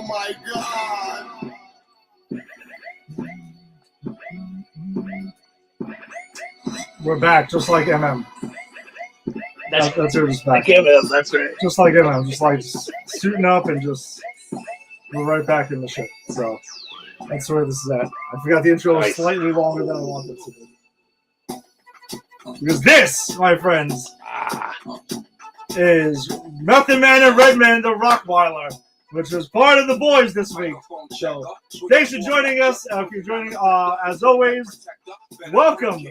Oh my God. We're back, just like MM. That's who is back. Like MM, that's right. Just like MM, just like suiting up and just we're right back in the shit. So that's where this is at. I forgot the intro was slightly longer than I wanted it to be. Because this, my friends, is Method Man and Redman the Rockwiler, which was part of the boys this week. So thanks for joining us. If you're joining, as always, welcome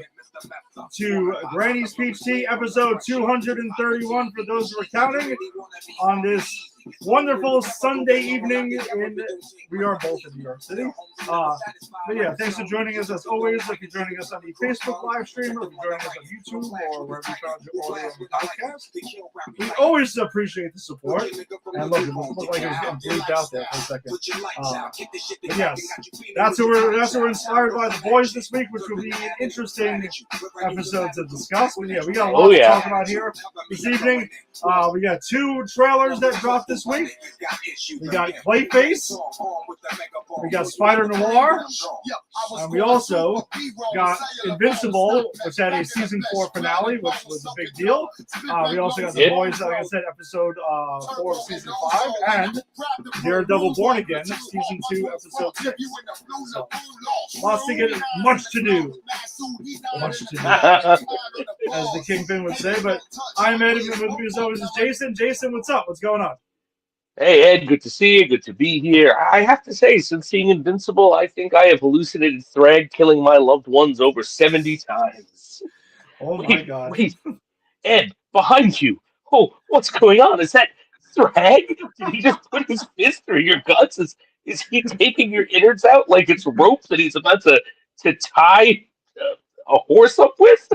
to Granny's Peach Tea, episode 231 for those who are counting on this wonderful Sunday evening. We are both in New York City. But yeah, thanks for joining us as always. If you're joining us on the Facebook live stream, or if you're joining us on YouTube, or wherever you found your audio on the podcast, we always appreciate the support. And look, it looked like it was getting bleeped out there for a second. But yes, that's what we're inspired by the boys this week, which will be an interesting episode to discuss. But yeah, we got a lot to talk about here this evening. We got two trailers that dropped this week. We got Clayface. We got Spider-Noir. And we also got Invincible, which had a season 4 finale, which was a big deal. We also got The Boys, like I said, episode 4 of season 5, and Daredevil Born Again, season 2, episode 6. So, lots to get, much to do. Much to do, as the Kingpin would say. But I'm Ed, and with me as always is Jason. Jason, what's up? What's going on? Hey, Ed, good to see you. Good to be here. I have to say, since seeing Invincible, I think I have hallucinated Thrag killing my loved ones over 70 times. Oh, my God. Wait, Ed, behind you. Oh, what's going on? Is that Thrag? Did he just put his fist through your guts? Is he taking your innards out like it's rope that he's about to tie a horse up with?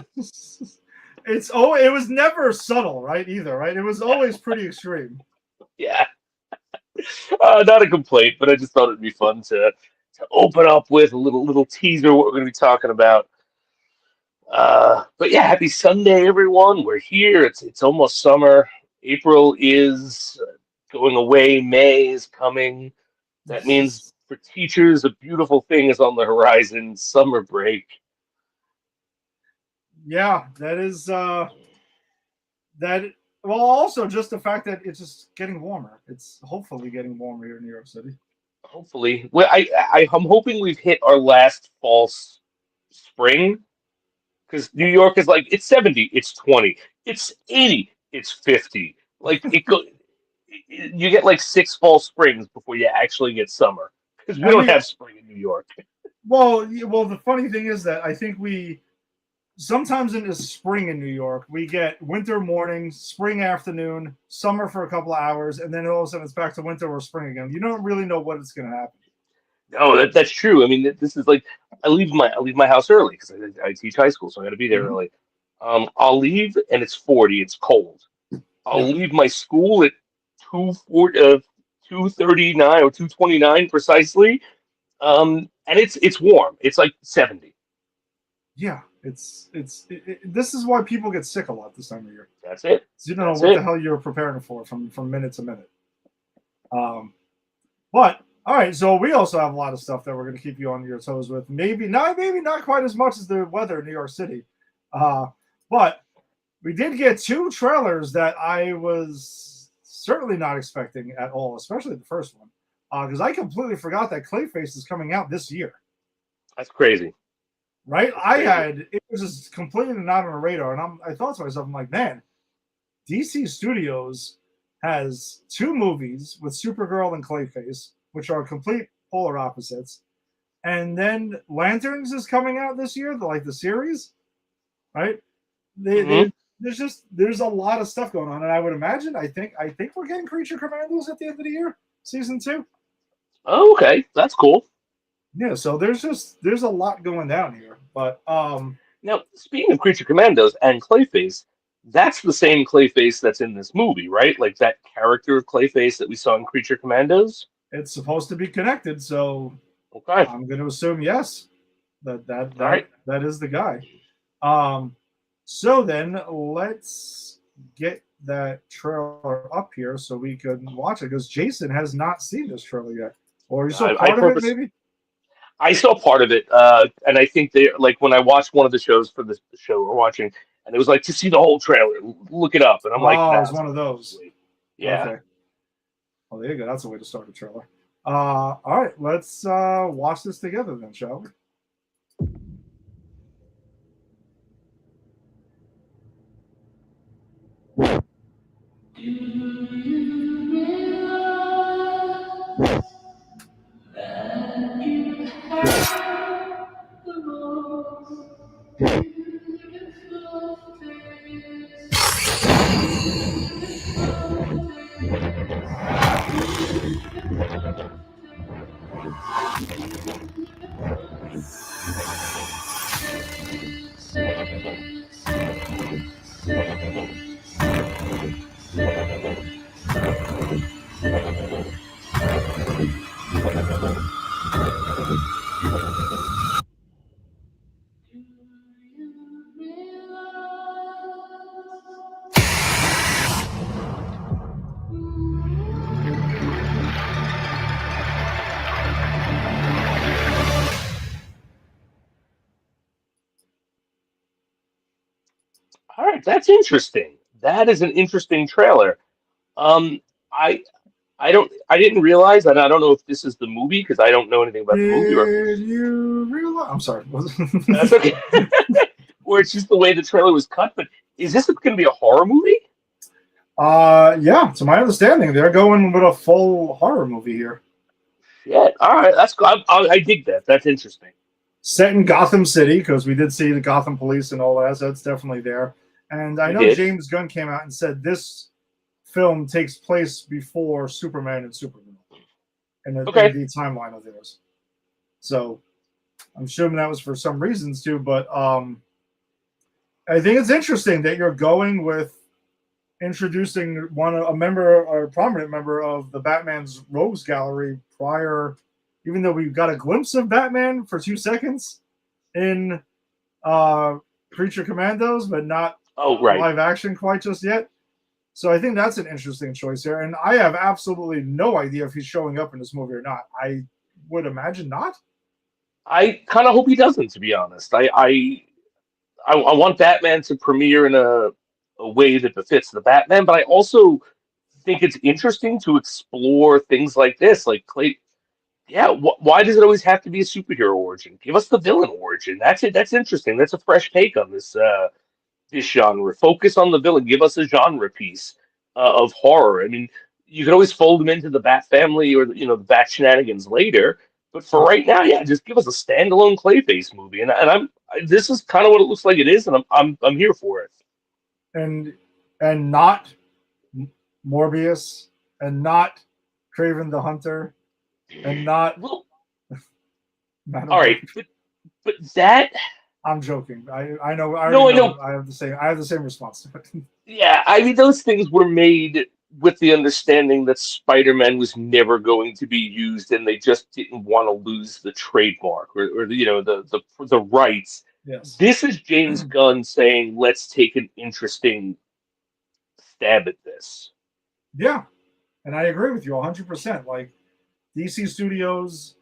It was never subtle, right? Either, right? It was always pretty extreme. Yeah. Not a complaint, but I just thought it'd be fun to open up with a little teaser what we're going to be talking about. But yeah, happy Sunday, everyone. We're here. It's almost summer. April is going away. May is coming. That means for teachers, a beautiful thing is on the horizon. Summer break. Yeah, that is that. Well, also just the fact that it's just getting warmer. It's hopefully getting warmer here in New York City. Hopefully, well, I'm hoping we've hit our last false spring, because New York is like, it's 70, it's 20, it's 80, it's 50. Like you get like 6 false springs before you actually get summer, because we don't have spring in New York. Well, the funny thing is that I think sometimes in the spring in New York, we get winter morning, spring afternoon, summer for a couple of hours, and then all of a sudden it's back to winter or spring again. You don't really know what it's going to happen. No, that's true. I mean, this is like, I leave my house early because I teach high school, so I got to be there early. I'll leave and it's 40. It's cold. I'll leave my school at 2:39 or 2:29 precisely, and it's warm. It's like 70. Yeah. This is why people get sick a lot this time of year. That's it. So you don't know what the hell you're preparing for from minute to minute. But all right, so we also have a lot of stuff that we're going to keep you on your toes with. Maybe not quite as much as the weather in New York City. But we did get 2 trailers that I was certainly not expecting at all, especially the first one, because I completely forgot that Clayface is coming out this year. That's crazy. Right? It was just completely not on the radar. And I thought to myself, I'm like, man, DC Studios has 2 movies with Supergirl and Clayface, which are complete polar opposites. And then Lanterns is coming out this year, the series, right? There's a lot of stuff going on. And I would imagine, I think we're getting Creature Commandos at the end of the year, season 2. Oh, okay. That's cool. Yeah, so there's a lot going down here. But now, speaking of Creature Commandos and Clayface, that's the same Clayface that's in this movie, right? Like that character of Clayface that we saw in Creature Commandos? It's supposed to be connected, so okay. I'm going to assume yes. That is the guy. So then let's get that trailer up here so we could watch it because Jason has not seen this trailer yet. Or you saw I part of it, purpose maybe? I saw part of it, and I think they like when I watched one of the shows for this show we're watching, and it was like to see the whole trailer, look it up, and I'm like, Oh, nah, it's one of those. yeah. Okay. Oh, there you go. That's a way to start a trailer. All right, let's watch this together then, shall we? All right, that's interesting. That is an interesting trailer. Um, I I didn't realize, and I don't know if this is the movie because I don't know anything about the movie, or if Did it's you realize? I'm sorry. that's okay, or it's just the way the trailer was cut. But is this going to be a horror movie? Yeah, to my understanding, they're going with a full horror movie here. Yeah. All right, that's cool. I dig that. That's interesting. Set in Gotham City, because we did see the Gotham police and all that, so it's definitely there. And I We know did. James Gunn came out and said this film takes place before Superman and Superman in Okay. the timeline of theirs. So I'm assuming that was for some reasons too, but I think it's interesting that you're going with introducing a member or a prominent member of the Batman's Rogues Gallery prior, even though we got a glimpse of Batman for 2 seconds in Creature Commandos, but not Oh, right. live action quite just yet. So I think that's an interesting choice here. And I have absolutely no idea if he's showing up in this movie or not. I would imagine not. I kind of hope he doesn't, to be honest. I want Batman to premiere in a way that befits the Batman, but I also think it's interesting to explore things like this. Like Clay, yeah, why does it always have to be a superhero origin? Give us the villain origin. That's it. That's interesting. That's a fresh take on this genre. Focus on the villain. Give us a genre piece of horror. I mean, you can always fold them into the Bat family or the Bat shenanigans later. But for right now, yeah, just give us a standalone Clayface movie, this is kind of what it looks like it is, and I'm here for it. And not Morbius, and not Craven the Hunter, and not Well, Madam all right, Web. but that I'm joking. I know. I no, I already know. know. I have the same. I have the same response to it. Yeah, I mean, those things were made with the understanding that Spider-Man was never going to be used, and they just didn't want to lose the trademark or the rights. Yes. This is James Gunn saying, "Let's take an interesting stab at this." Yeah, and I agree with you 100%. Like DC Studios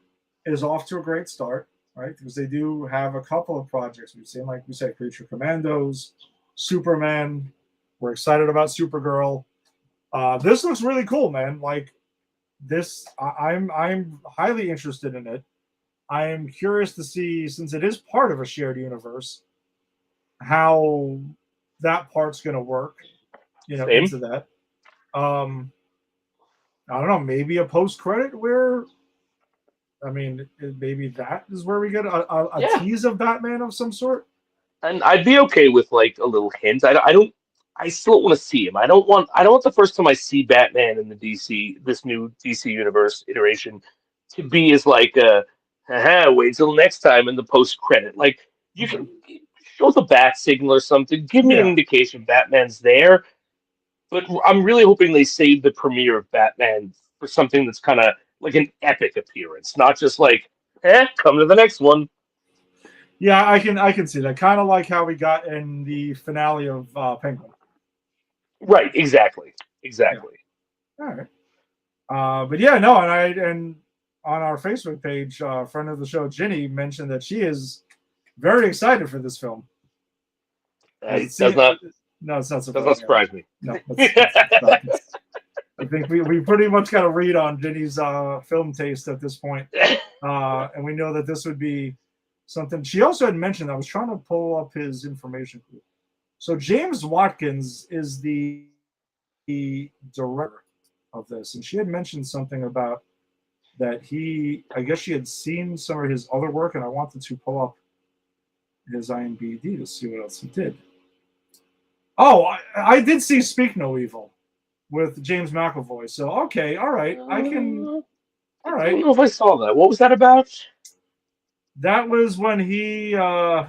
is off to a great start, right? Because they do have a couple of projects. We've seen, like we said, Creature Commandos, Superman. We're excited about Supergirl. This looks really cool, man. Like this, I'm highly interested in it. I am curious to see, since it is part of a shared universe, how that part's going to work. Same. Into that. I don't know. Maybe a post credit where, I mean, maybe that is where we get a Yeah, tease of Batman of some sort. and I'd be okay with like a little hint. I don't. I still want to see him. I don't want the first time I see Batman in this new DC universe iteration, to be as like haha, wait till next time in the post credit. Like you can show the bat signal or something. Give me an Yeah. indication Batman's there. But I'm really hoping they save the premiere of Batman for something that's kind of like an epic appearance, not just like, come to the next one. Yeah, I can see that. Kind of like how we got in the finale of Penguin. Right, exactly. All right. But yeah, no, and on our Facebook page, friend of the show, Ginny, mentioned that she is very excited for this film. It does not No, it's not does not surprising. surprise me. No, I think we pretty much got a read on Ginny's film taste at this point. And we know that this would be something. She also had mentioned, I was trying to pull up his information. So James Watkins is the director of this, and she had mentioned something about that I guess she had seen some of his other work, and I wanted to pull up his IMDb to see what else he did. Oh, I did see Speak No Evil with James McAvoy. So okay, all right, I can. All right, I don't know if I saw that. What was that about? That was when he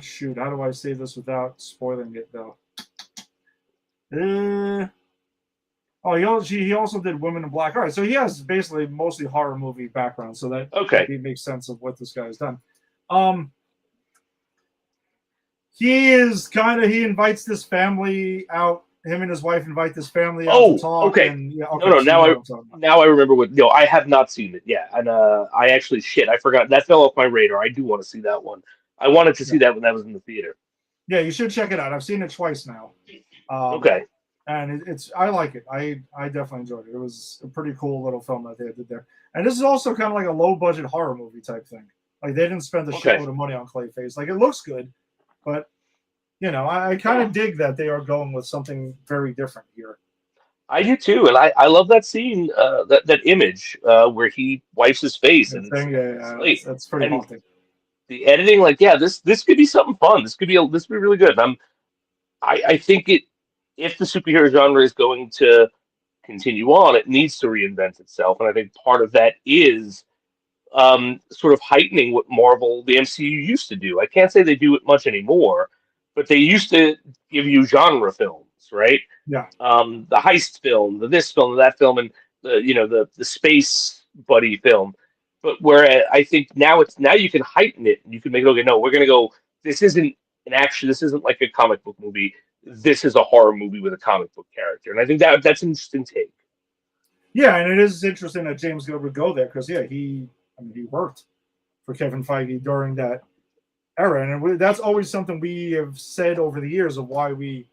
shoot. How do I say this without spoiling it though? He also did Women in Black. All right, so he has basically mostly horror movie background, so that maybe makes sense of what this guy has done. He invites this family out. Him and his wife invite this family out to talk. Okay. And, Now I remember what. No, I have not seen it. Yeah, and I actually I forgot that fell off my radar. I do want to see that one. I wanted to see that when that was in the theater. Yeah, you should check it out. I've seen it twice now. Okay. And I like it. I definitely enjoyed it. It was a pretty cool little film that they did there. And this is also kind of like a low budget horror movie type thing. Like they didn't spend a shitload of money on Clayface. Like it looks good, but I kind of dig that they are going with something very different here. I do too, and I love that scene, that image where he wipes his face, and that's pretty haunting. The editing, this could be something fun. This could be really good. I think if the superhero genre is going to continue on, it needs to reinvent itself, and I think part of that is sort of heightening what the MCU used to do. I can't say they do it much anymore, but they used to give you genre films, right? Yeah. The heist film, this film, that film, and the space buddy film. But where I think now you can heighten it and you can make it okay. No, we're gonna go. This isn't an action. This isn't like a comic book movie. This is a horror movie with a comic book character, and I think that's an interesting take. Yeah, and it is interesting that James Gunn would go there because he worked for Kevin Feige during that era, and that's always something we have said over the years of why we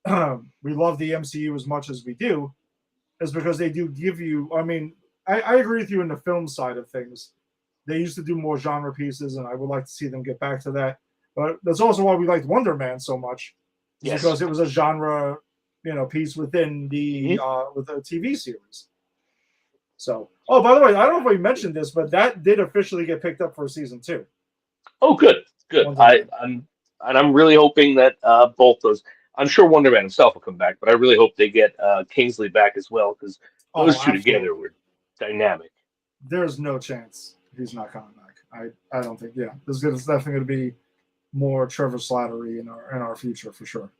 love the MCU as much as we do, is because they do give you. I mean, I agree with you in the film side of things. They used to do more genre pieces, and I would like to see them get back to that. But that's also why we liked Wonder Man so much, because it was a genre, piece within the with the TV series. So, by the way, I don't know if we mentioned this, but that did officially get picked up for season 2. Oh, good. I'm really hoping that both those. I'm sure Wonder Man himself will come back, but I really hope they get Kingsley back as well, because those two together were dynamic. There's no chance he's not coming back. I don't think. Yeah, there's definitely going to be more Trevor Slattery in our future for sure.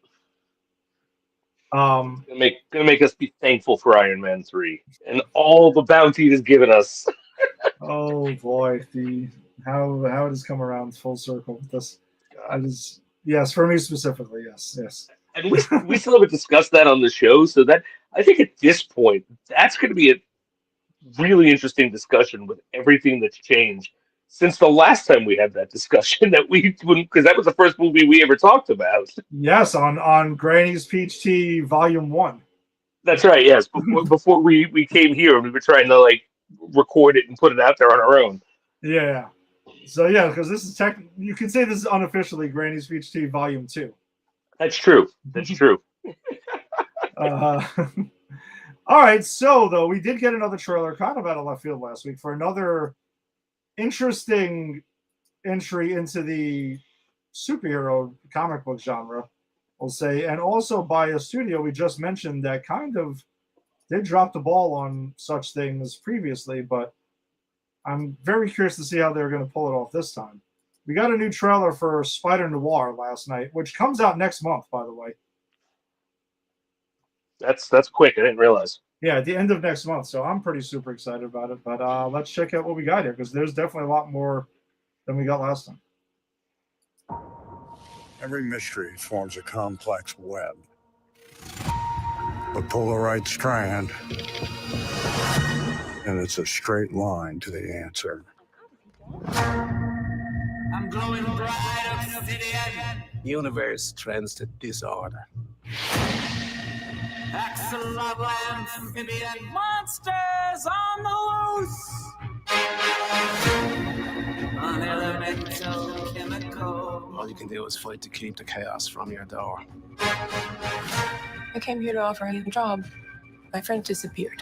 Gonna make us be thankful for Iron Man 3 and all the bounty it has given us. Oh boy, how it has come around full circle with this. Yes, for me specifically, yes. And we still haven't discussed that on the show, so that I think at this point that's going to be a really interesting discussion with everything that's changed since the last time we had that discussion because that was the first movie we ever talked about. Yes, on Granny's Peach Tea Volume 1. That's right. Yes, before we came here and we were trying to record it and put it out there on our own. Yeah. So because this is you could say this is unofficially Granny's Peach Tea Volume 2. That's true. All right. So though we did get another trailer, kind of out of left field last week, for another interesting entry into the superhero comic book genre, we'll say, and also by a studio we just mentioned that kind of did drop the ball on such things previously, but I'm very curious to see how they're going to pull it off this time. We got a new trailer for Spider-Noir last night, which comes out next month, by the way. That's quick. I didn't realize. Yeah, at the end of next month. So I'm pretty super excited about it. But let's check out what we got here, because there's definitely a lot more than we got last time. Every mystery forms a complex web. But pull the right strand, and it's a straight line to the answer. I'm glowing bright obsidian. Universe trends to disorder. Axolotl amphibian. Monsters on the loose. Unelemental chemical. All you can do is fight to keep the chaos from your door. I came here to offer you a job. My friend disappeared.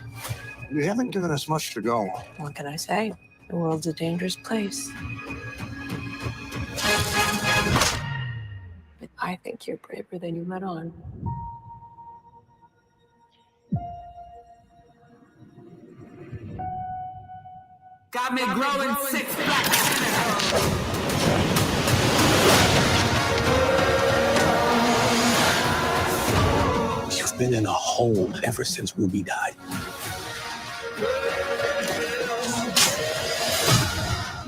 You haven't given us much to go. What can I say? The world's a dangerous place. But I think you're braver than you let on. Got me growing 6 black tentacles. You've been in a hole ever since Ruby died.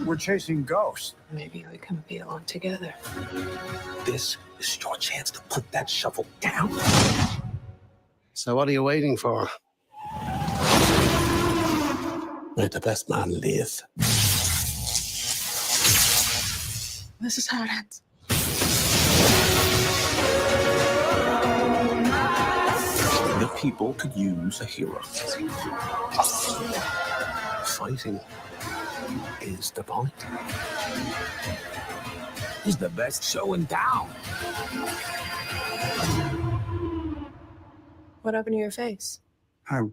We're chasing ghosts. Maybe we can be alone together. This is your chance to put that shovel down. So what are you waiting for? Let the best man live. This is how it ends. The people could use a hero. Fighting is the point. He's the best show in town. What happened to your face? I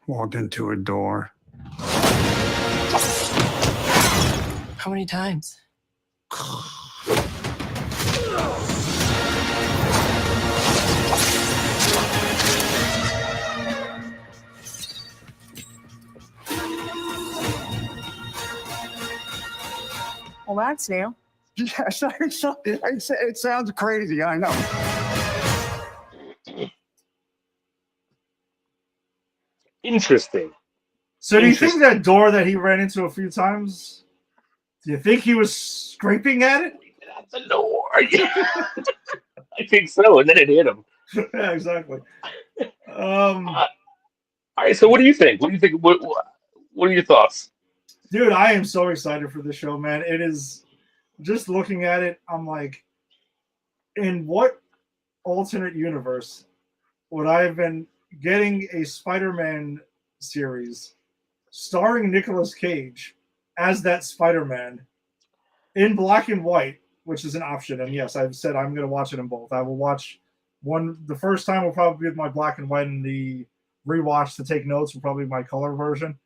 walked into a door. How many times? Well, that's new. Yes, it sounds crazy, I know. Interesting. So do you think that door that he ran into a few times, do you think he was scraping at it? At the door. I think so, and then it hit him. Yeah, exactly. All right, so what do you think? What do you think? What are your thoughts? Dude, I am so excited for this show, man. It is, just looking at it, I'm like, in what alternate universe would I have been getting a Spider-Man series starring Nicolas Cage as that Spider-Man in black and white, which is an option. And yes, I've said I'm going to watch it in both. I will watch one. The first time will probably be my black and white, and the rewatch to take notes will probably be my color version,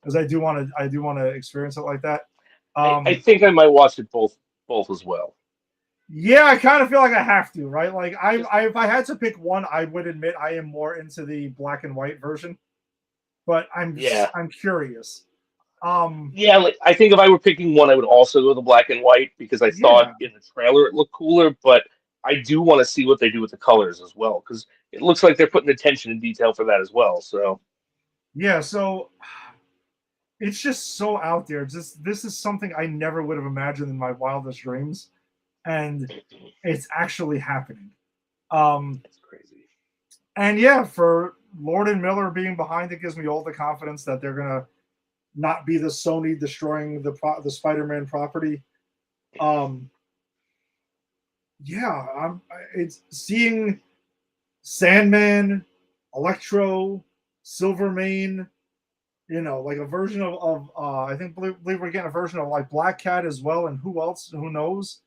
because I do want to experience it like that. I think I might watch it both as well. Yeah, I kind of feel like I have to, right? Like if I had to pick one, I would admit I am more into the black and white version, but I'm curious. Yeah, like, I think if I were picking one, I would also go the black and white, because I thought in the trailer it looked cooler, but I do want to see what they do with the colors as well, because it looks like they're putting attention and detail for that as well. So yeah, so it's just so out there. This is something I never would have imagined in my wildest dreams, and it's actually happening. it's crazy. And yeah, for Lord and Miller being behind it gives me all the confidence that they're gonna not be the Sony destroying the Spider-Man property. It's seeing Sandman, Electro, Silvermane, like a version of I believe we're getting a version of like Black Cat as well, and who else? Who knows?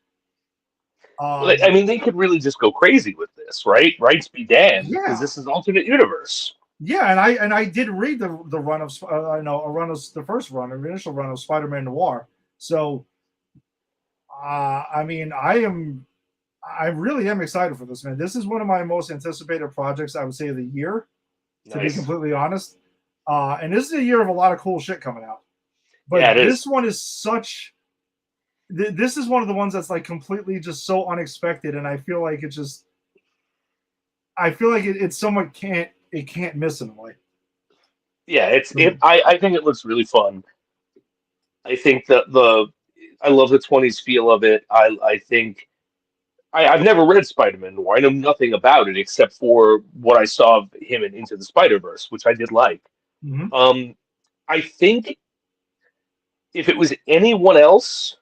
I mean, they could really just go crazy with this, right? Rights be damned, because this is alternate universe. Yeah, and I did read the run of the first run, the initial run of Spider-Man Noir. So, I mean, I really am excited for this, man. This is one of my most anticipated projects, I would say, of the year, to be completely honest. And this is a year of a lot of cool shit coming out. But this one is such. This is one of the ones that's like completely just so unexpected, and I feel like it somewhat can't miss in a way. Yeah, I think it looks really fun. I think that I love the 20s feel of it. I think I've never read Spider-Man Noir. I know nothing about it except for what I saw of him in Into the Spider-Verse, which I did like. Mhm. I think if it was anyone else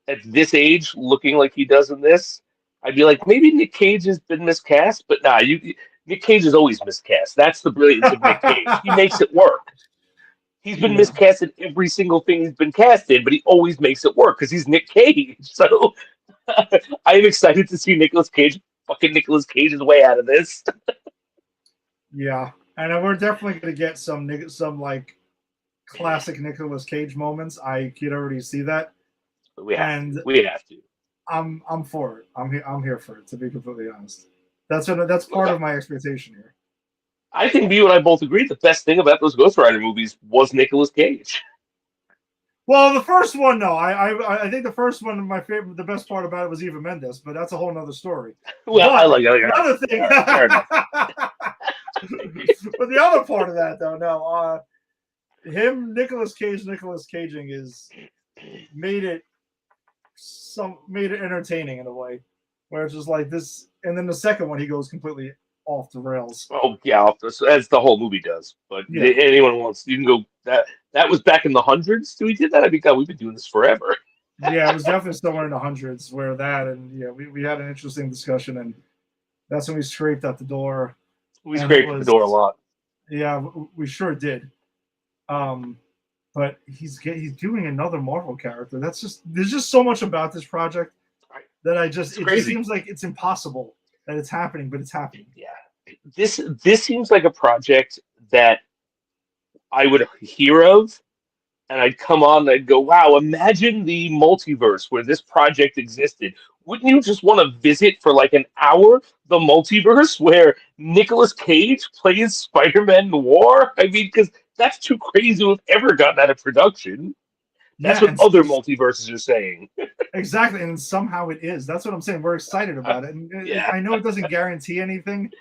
at this age looking like he does in this, I'd be like, maybe Nick Cage has been miscast, but nah, Nick Cage is always miscast. That's the brilliance of Nick Cage. He makes it work. He's been miscast in every single thing he's been cast in, but he always makes it work because he's Nick Cage. So I am excited to see Nicolas Cage his way out of this. Yeah, and we're definitely going to get some like classic Nicolas Cage moments. I could already see that. We have to. I'm for it. I'm here for it. To be completely honest, that's part of my expectation here. I think you and I both agree the best thing about those Ghost Rider movies was Nicolas Cage. Well, the first one, no. I think the first one, the best part about it was Eva Mendes, but that's a whole nother story. Well, but I like it. Another thing. Fair enough. But the other part of that, though, no. Nicolas Caging is made it entertaining in a way, where it's just like this, and then the second one he goes completely off the rails. Oh yeah, as the whole movie does. But anyone wants, you can go. That was back in the hundreds. We did that. I mean, God, we've been doing this forever. Yeah, it was definitely somewhere in the hundreds where that, and we had an interesting discussion, and that's when we scraped at the door. We scraped at the door a lot. Yeah, we sure did. But he's doing another Marvel character. There's just so much about this project that it just seems like it's impossible that it's happening, but it's happening. Yeah, this seems like a project that I would hear of, and I'd come on and I'd go, "Wow, imagine the multiverse where this project existed." Wouldn't you just want to visit for like an hour the multiverse where Nicolas Cage plays Spider-Man Noir? I mean, because that's too crazy to have ever gotten out of production. That's what other multiverses are saying. Exactly, and somehow it is. That's what I'm saying. We're excited about it. And I know it doesn't guarantee anything,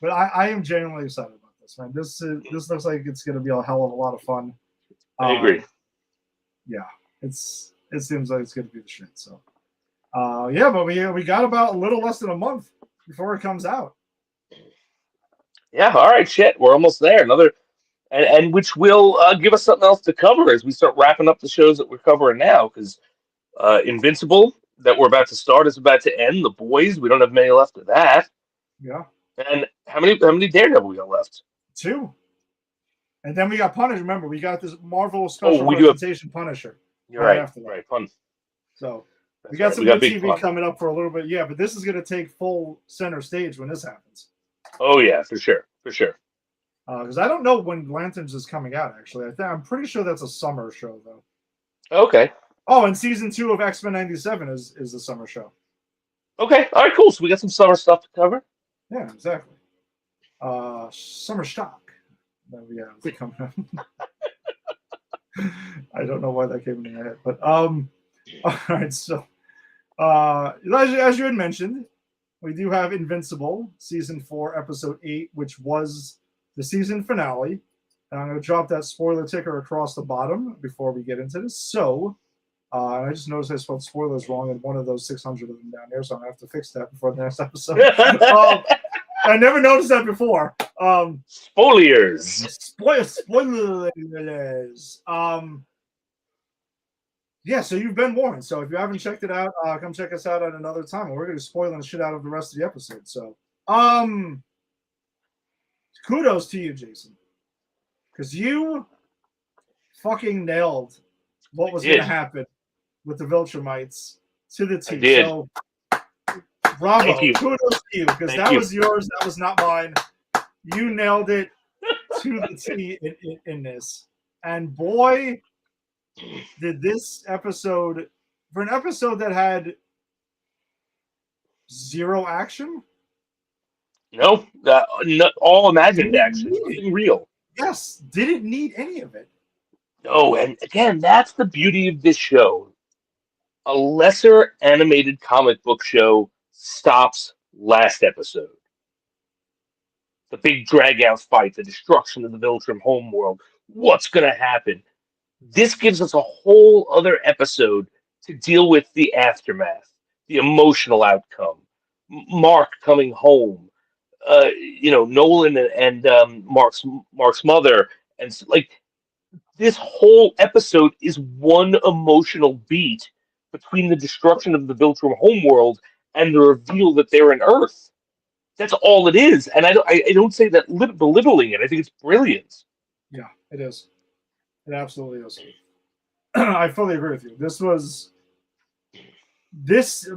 but I am genuinely excited about this, man. This looks like it's going to be a hell of a lot of fun. I agree. Yeah, it seems like it's going to be the shit. So, but we got about a little less than a month before it comes out. Yeah, all right, shit. We're almost there. And which will give us something else to cover as we start wrapping up the shows that we're covering now, because Invincible, that we're about to start, is about to end. The Boys, we don't have many left of that. Yeah. And how many Daredevil we got left? 2. And then we got Punisher. Remember, we got this Marvel special presentation Punisher. You're right. After that. Right. Fun. So we got some good TV coming up for a little bit. Yeah, but this is going to take full center stage when this happens. Oh yeah, for sure. Because I don't know when Lanterns is coming out. Actually, I'm pretty sure that's a summer show though. Okay. Oh, and season 2 of X-Men '97 is the summer show. Okay. All right. Cool. So we got some summer stuff to cover. Yeah, exactly. Summer stock. Yeah, coming up. I don't know why that came into my head, but all right. So, as you had mentioned, we do have Invincible season 4, episode 8, which was the season finale. And I'm going to drop that spoiler ticker across the bottom before we get into this. So, I just noticed I spelled spoilers wrong in one of those 600 of them down there, so I'm going to have to fix that before the next episode. I never noticed that before. Spoilers. Spoilers. Yeah, so you've been warned. So if you haven't checked it out, come check us out at another time. We're going to be spoiling the shit out of the rest of the episode. So, kudos to you, Jason, because you fucking nailed what was going to happen with the Viltrumites to the T. So, bravo. Kudos to you, because that was yours. That was not mine. You nailed it to the T in this. And boy, did this episode, for an episode that had 0 action? No, all imagined action. Nothing real. Yes, didn't need any of it. No, and again, that's the beauty of this show. A lesser animated comic book show stops last episode. The big drag-out fight, the destruction of the Viltrum homeworld. What's going to happen? This gives us a whole other episode to deal with the aftermath, the emotional outcome, Mark coming home, Nolan and Mark's mother, and like this whole episode is one emotional beat between the destruction of the Viltrum homeworld and the reveal that they're in Earth. That's all it is, and I don't say that belittling it. I think it's brilliant. Yeah, it is. It absolutely is. I fully agree with you.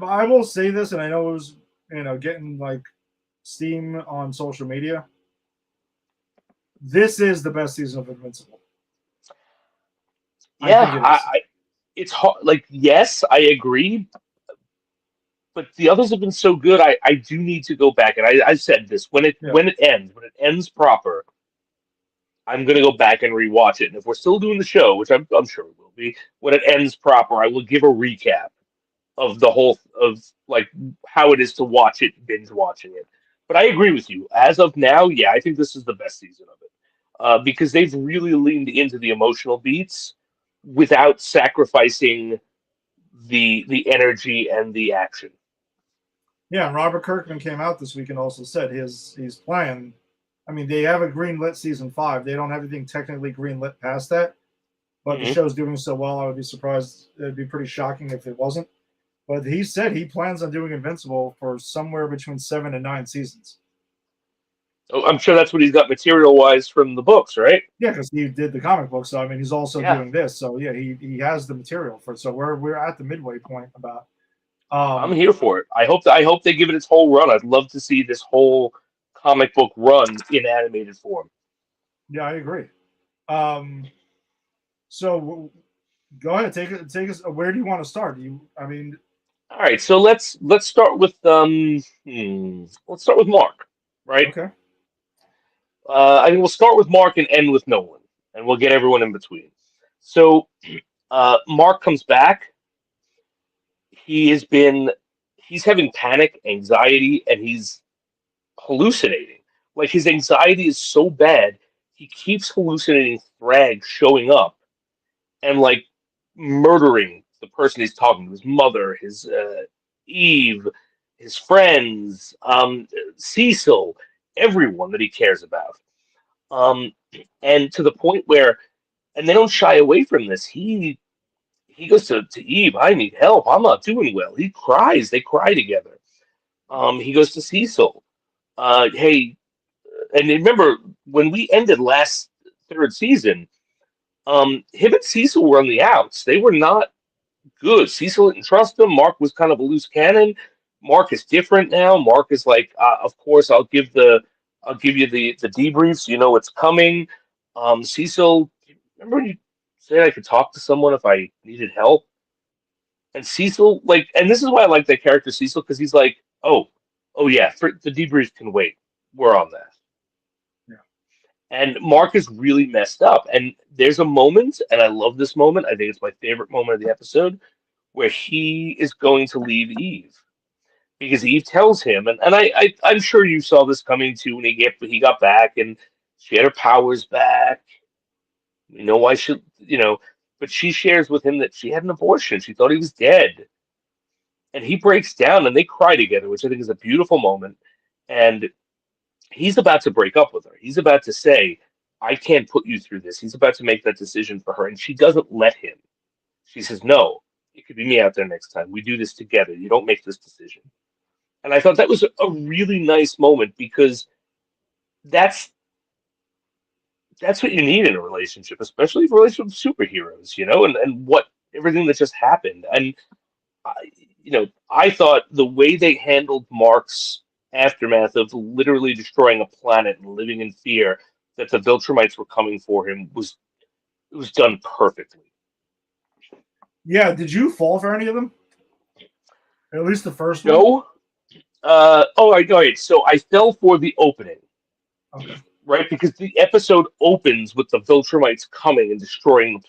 I will say this, and I know it was, getting like steam on social media. This is the best season of Invincible. Yeah, it's hard. Like, yes, I agree, but the others have been so good. I do need to go back, and I said this when it ends proper. I'm gonna go back and rewatch it, and if we're still doing the show, which I'm sure we will be, when it ends proper, I will give a recap of the whole of like how it is to watch it, binge watching it. But I agree with you. As of now, yeah, I think this is the best season of it because they've really leaned into the emotional beats without sacrificing the energy and the action. Yeah, and Robert Kirkman came out this week and also said his plan. I mean, they have a greenlit season 5. They don't have anything technically greenlit past that, but the show's doing so well, I would be surprised. It'd be pretty shocking if it wasn't. But he said he plans on doing Invincible for somewhere between 7 and 9 seasons. Oh, I'm sure that's what he's got material-wise from the books, right? Yeah, because he did the comic book, so I mean, he's also doing this. So yeah, he has the material for it. So we're at the midway point about. I'm here for it. I hope they give it its whole run. I'd love to see this whole comic book run in animated form. Yeah, I agree. So go ahead, take us. Where do you want to start? All right, so let's start with Mark, right? Okay. I think we'll start with Mark and end with Nolan, and we'll get everyone in between. So, Mark comes back. He's having panic, anxiety, and he's hallucinating. Like his anxiety is so bad, he keeps hallucinating Thrag showing up and like murdering the person he's talking to, his mother, his Eve, his friends, Cecil, everyone that he cares about. And to the point where, and they don't shy away from this. He goes to Eve, I need help. I'm not doing well. He cries. They cry together. He goes to Cecil. Hey, and remember when we ended last third season, him and Cecil were on the outs. They were not good. Cecil didn't trust him. Mark was kind of a loose cannon. Mark is different now. Mark is like, of course, I'll give you the debrief so you know what's coming. Cecil, remember when you said I could talk to someone if I needed help? And Cecil, like, and this is why I like that character Cecil, because he's like, oh yeah, for the debrief can wait. We're on that. Yeah. And Mark is really messed up. And there's a moment, and I love this moment. I think it's my favorite moment of the episode, where he is going to leave Eve. Because Eve tells him, and I'm sure you saw this coming too when he got back and she had her powers back. You know why but she shares with him that she had an abortion. She thought he was dead. And he breaks down and they cry together, which I think is a beautiful moment. And he's about to break up with her. He's about to say, I can't put you through this. He's about to make that decision for her. And she doesn't let him. She says, no, it could be me out there next time. We do this together. You don't make this decision. And I thought that was a really nice moment because that's what you need in a relationship, especially a relationship with superheroes, and what everything that just happened. And I thought the way they handled Mark's aftermath of literally destroying a planet and living in fear that the Viltrumites were coming for him was done perfectly. Yeah, did you fall for any of them? At least the first one? No. All right. So I fell for the opening. Okay. Right? Because the episode opens with the Viltrumites coming and destroying,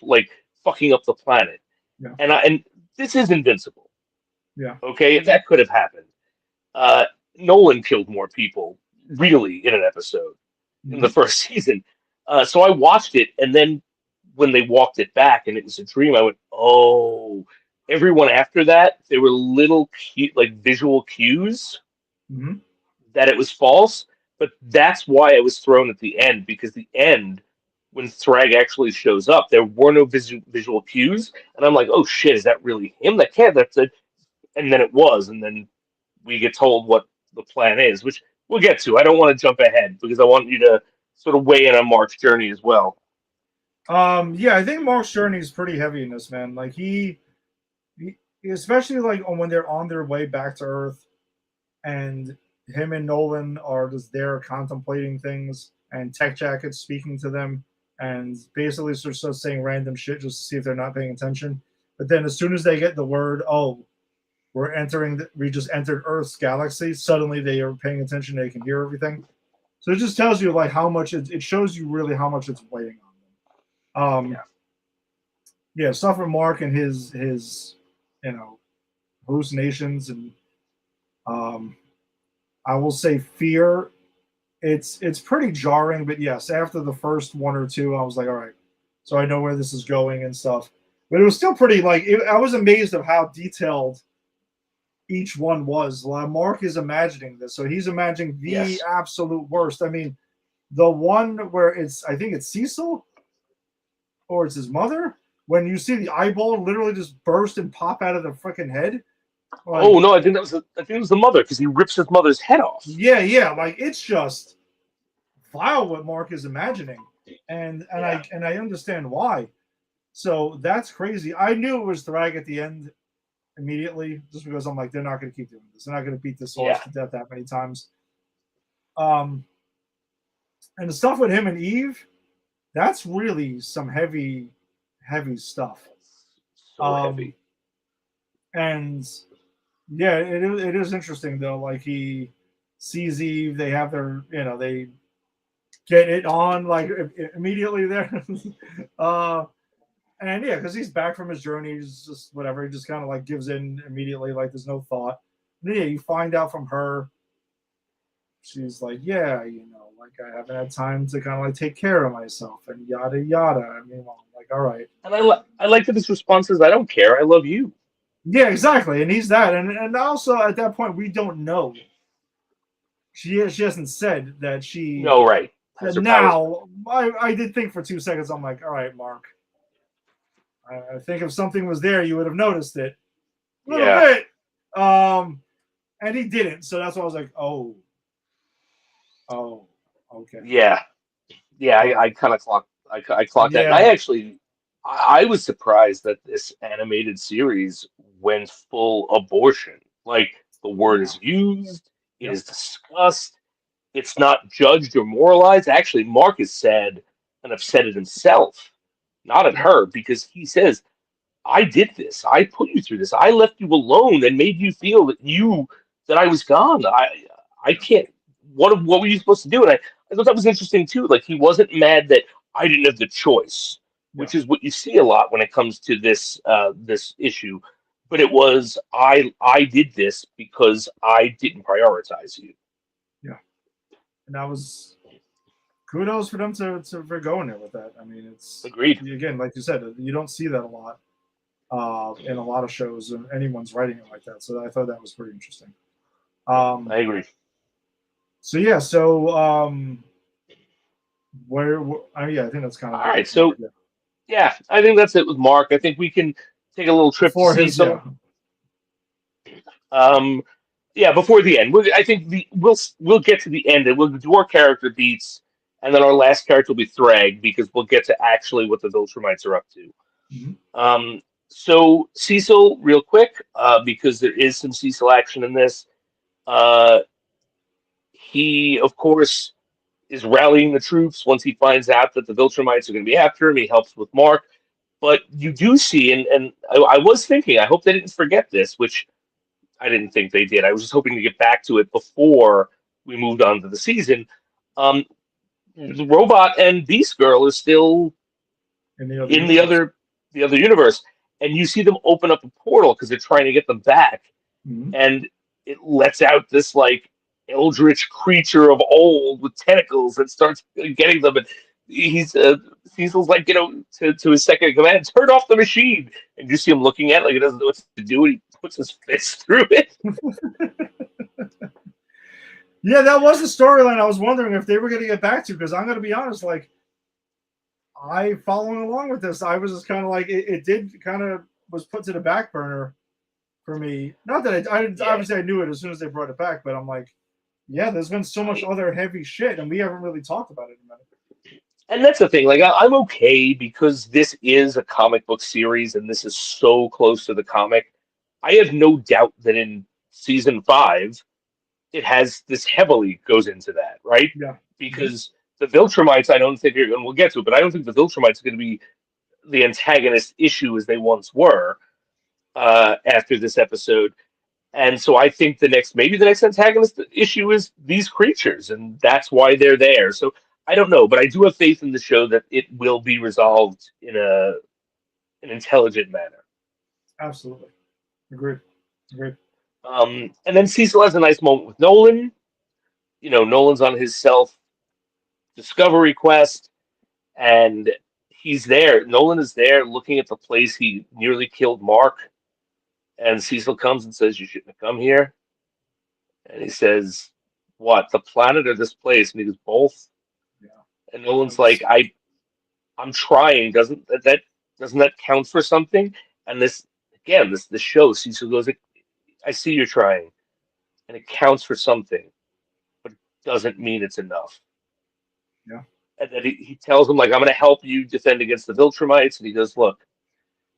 fucking up the planet. Yeah. And this is Invincible. Yeah. Okay? That could have happened. Nolan killed more people, really, in an episode in the first season. So I watched it, and then when they walked it back and it was a dream, I went, oh. everyone after that, there were little like visual cues Mm-hmm. that it was false. But that's why it was thrown at the end, because the end, when Thrag actually shows up, there were no visual cues, and I'm like, oh shit, is that really him? That can't. That's it. And then it was, and then we get told what the plan is, which we'll get to. I don't want to jump ahead because I want you to sort of weigh in on Mark's journey as well. Yeah, I think Mark's journey is pretty heavy in this, man. Like he especially like when they're on their way back to Earth, and him and Nolan are just there contemplating things, and Tech Jacket's speaking to them, and basically sort of saying random shit just to see if they're not paying attention. But then as soon as they get the word, oh, we just entered Earth's galaxy, suddenly they are paying attention, they can hear everything. So it just tells you like how much it shows you really how much it's weighing on them. Yeah, stuff with Mark and his hallucinations, and I will say fear. It's pretty jarring, but yes, after the first one or two, I was like, all right, so I know where this is going and stuff. But it was still pretty I was amazed of how detailed each one was. Mark is imagining this, so he's imagining the absolute worst. I mean, the one where I think it's Cecil, or it's his mother, when you see the eyeball literally just burst and pop out of the freaking head. Like, oh no, I think it was the mother, because he rips his mother's head off. Yeah, like it's just vile what Mark is imagining, and I understand why. So that's crazy. I knew it was Thrag at the end immediately, just because I'm like, they're not going to keep doing this. They're not going to beat this horse to death that many times. And the stuff with him and Eve, that's really some heavy stuff. So heavy. And yeah, it is interesting though. Like he sees Eve, they have their, they get it on like immediately there. And yeah, because he's back from his journey, he's just whatever. He just kind of like gives in immediately, like there's no thought. And yeah, you find out from her. She's like, yeah, like I haven't had time to kind of like take care of myself and yada yada. I mean, well, I'm like, all right. And I like that his response is, I don't care, I love you. Yeah, exactly. And he's that. And also at that point, we don't know. She hasn't said that she. No, right. Now, I did think for 2 seconds, I'm like, all right, Mark. I think if something was there, you would have noticed it. A little bit. And he didn't. So that's why I was like, oh, okay. Yeah. I kind of clocked. I clocked that. And I was surprised that this animated series went full abortion. Like the word is used, it is discussed, it's not judged or moralized. Actually, Mark has said, and I've said it himself, not at her, because he says, I did this. I put you through this. I left you alone and made you feel that I was gone. I can't. What were you supposed to do? And I thought that was interesting too. Like he wasn't mad that I didn't have the choice, which is what you see a lot when it comes to this issue. But it was I did this because I didn't prioritize you. Yeah, and that was kudos for them for going there with that. I mean, it's agreed. Again, like you said, you don't see that a lot in a lot of shows, and anyone's writing it like that. So I thought that was pretty interesting. I agree. So yeah, I think that's kind of all right. So yeah, I think that's it with Mark. I think we can take a little trip to Cecil. Before the end. I think we'll get to the end and we'll do our character beats, and then our last character will be Thrag, because we'll get to actually what the Viltrumites are up to. Mm-hmm. So Cecil, real quick, because there is some Cecil action in this. He, of course, is rallying the troops once he finds out that the Viltrumites are going to be after him. He helps with Mark. But you do see, and I was thinking, I hope they didn't forget this, which I didn't think they did. I was just hoping to get back to it before we moved on to the season. The Robot and Beast Girl are still in the other universe. And you see them open up a portal because they're trying to get them back. Mm-hmm. And it lets out this, like, eldritch creature of old with tentacles that starts getting them. And Cecil's like, to his second in command, turn off the machine. And you see him looking at it like he doesn't know what to do, and he puts his fist through it. Yeah, that was the storyline I was wondering if they were going to get back to, because I'm going to be honest, like, I following along with this, I was just kind of like, it did kind of was put to the back burner for me. Not that obviously I knew it as soon as they brought it back, but I'm like, yeah, there's been so much other heavy shit, and we haven't really talked about it in a minute. And that's the thing, like, I'm okay because this is a comic book series and this is so close to the comic. I have no doubt that in season 5, it has this heavily goes into that, right? Yeah. Because the Viltrumites, I don't think and we'll get to it, but I don't think the Viltrumites are going to be the antagonist issue as they once were after this episode. And so I think maybe the next antagonist issue is these creatures, and that's why they're there. So I don't know, but I do have faith in the show that it will be resolved in an intelligent manner. Absolutely. Agreed. And then Cecil has a nice moment with Nolan. Nolan's on his self-discovery quest, and he's there. Nolan is there looking at the place he nearly killed Mark. And Cecil comes and says, "You shouldn't have come here." And he says, "What, the planet or this place?" And he goes, "Both." Yeah. And Nolan's like, I'm trying. Doesn't that count for something? And this show, Cecil goes, "I see you're trying, and it counts for something, but it doesn't mean it's enough." Yeah. And then he tells him, like, "I'm going to help you defend against the Viltrumites." And he goes, "Look,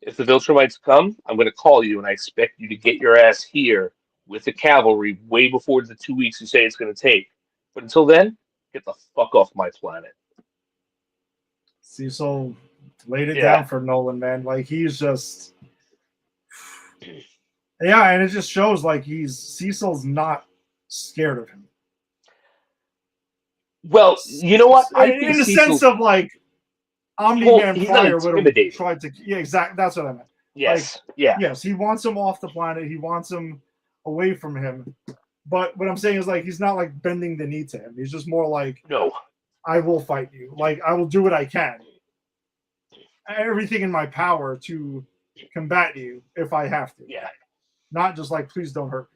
if the Viltrumites come, I'm going to call you, and I expect you to get your ass here with the cavalry way before the 2 weeks you say it's going to take. But until then, get the fuck off my planet." Cecil laid it down for Nolan, man. Like, he's just... Yeah, and it just shows, like, Cecil's not scared of him. Well, you know what? In the sense of, like, Omni-Man Fire would have tried to... Yeah, exactly. That's what I meant. Yes. Like, yeah. Yes, he wants him off the planet. He wants him away from him. But what I'm saying is, like, he's not, like, bending the knee to him. He's just more like, no, I will fight you. Like, I will do what I can. Everything in my power to combat you if I have to. Yeah. Not just like, please don't hurt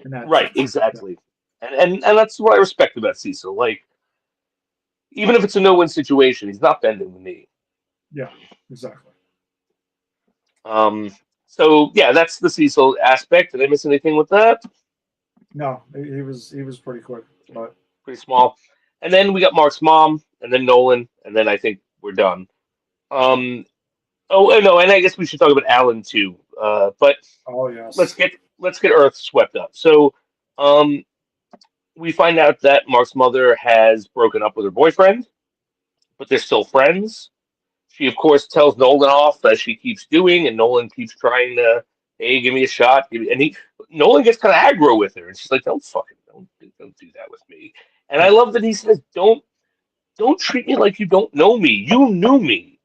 me. Right, exactly. And that's what I respect about Cecil. Like, even if it's a no-win situation, he's not bending the knee. Yeah, exactly. So yeah, that's the Cecil aspect. Did I miss anything with that? No, he was pretty quick, but pretty small. And then we got Mark's mom, and then Nolan, and then I think we're done. Oh no, and I guess we should talk about Alan too. But yes, let's get Earth swept up. So, we find out that Mark's mother has broken up with her boyfriend, but they're still friends. She, of course, tells Nolan off, as she keeps doing, and Nolan keeps trying to, "Hey, give me a shot." Nolan gets kind of aggro with her, and she's like, don't do that with me." And I love that he says, don't treat me like you don't know me. You knew me.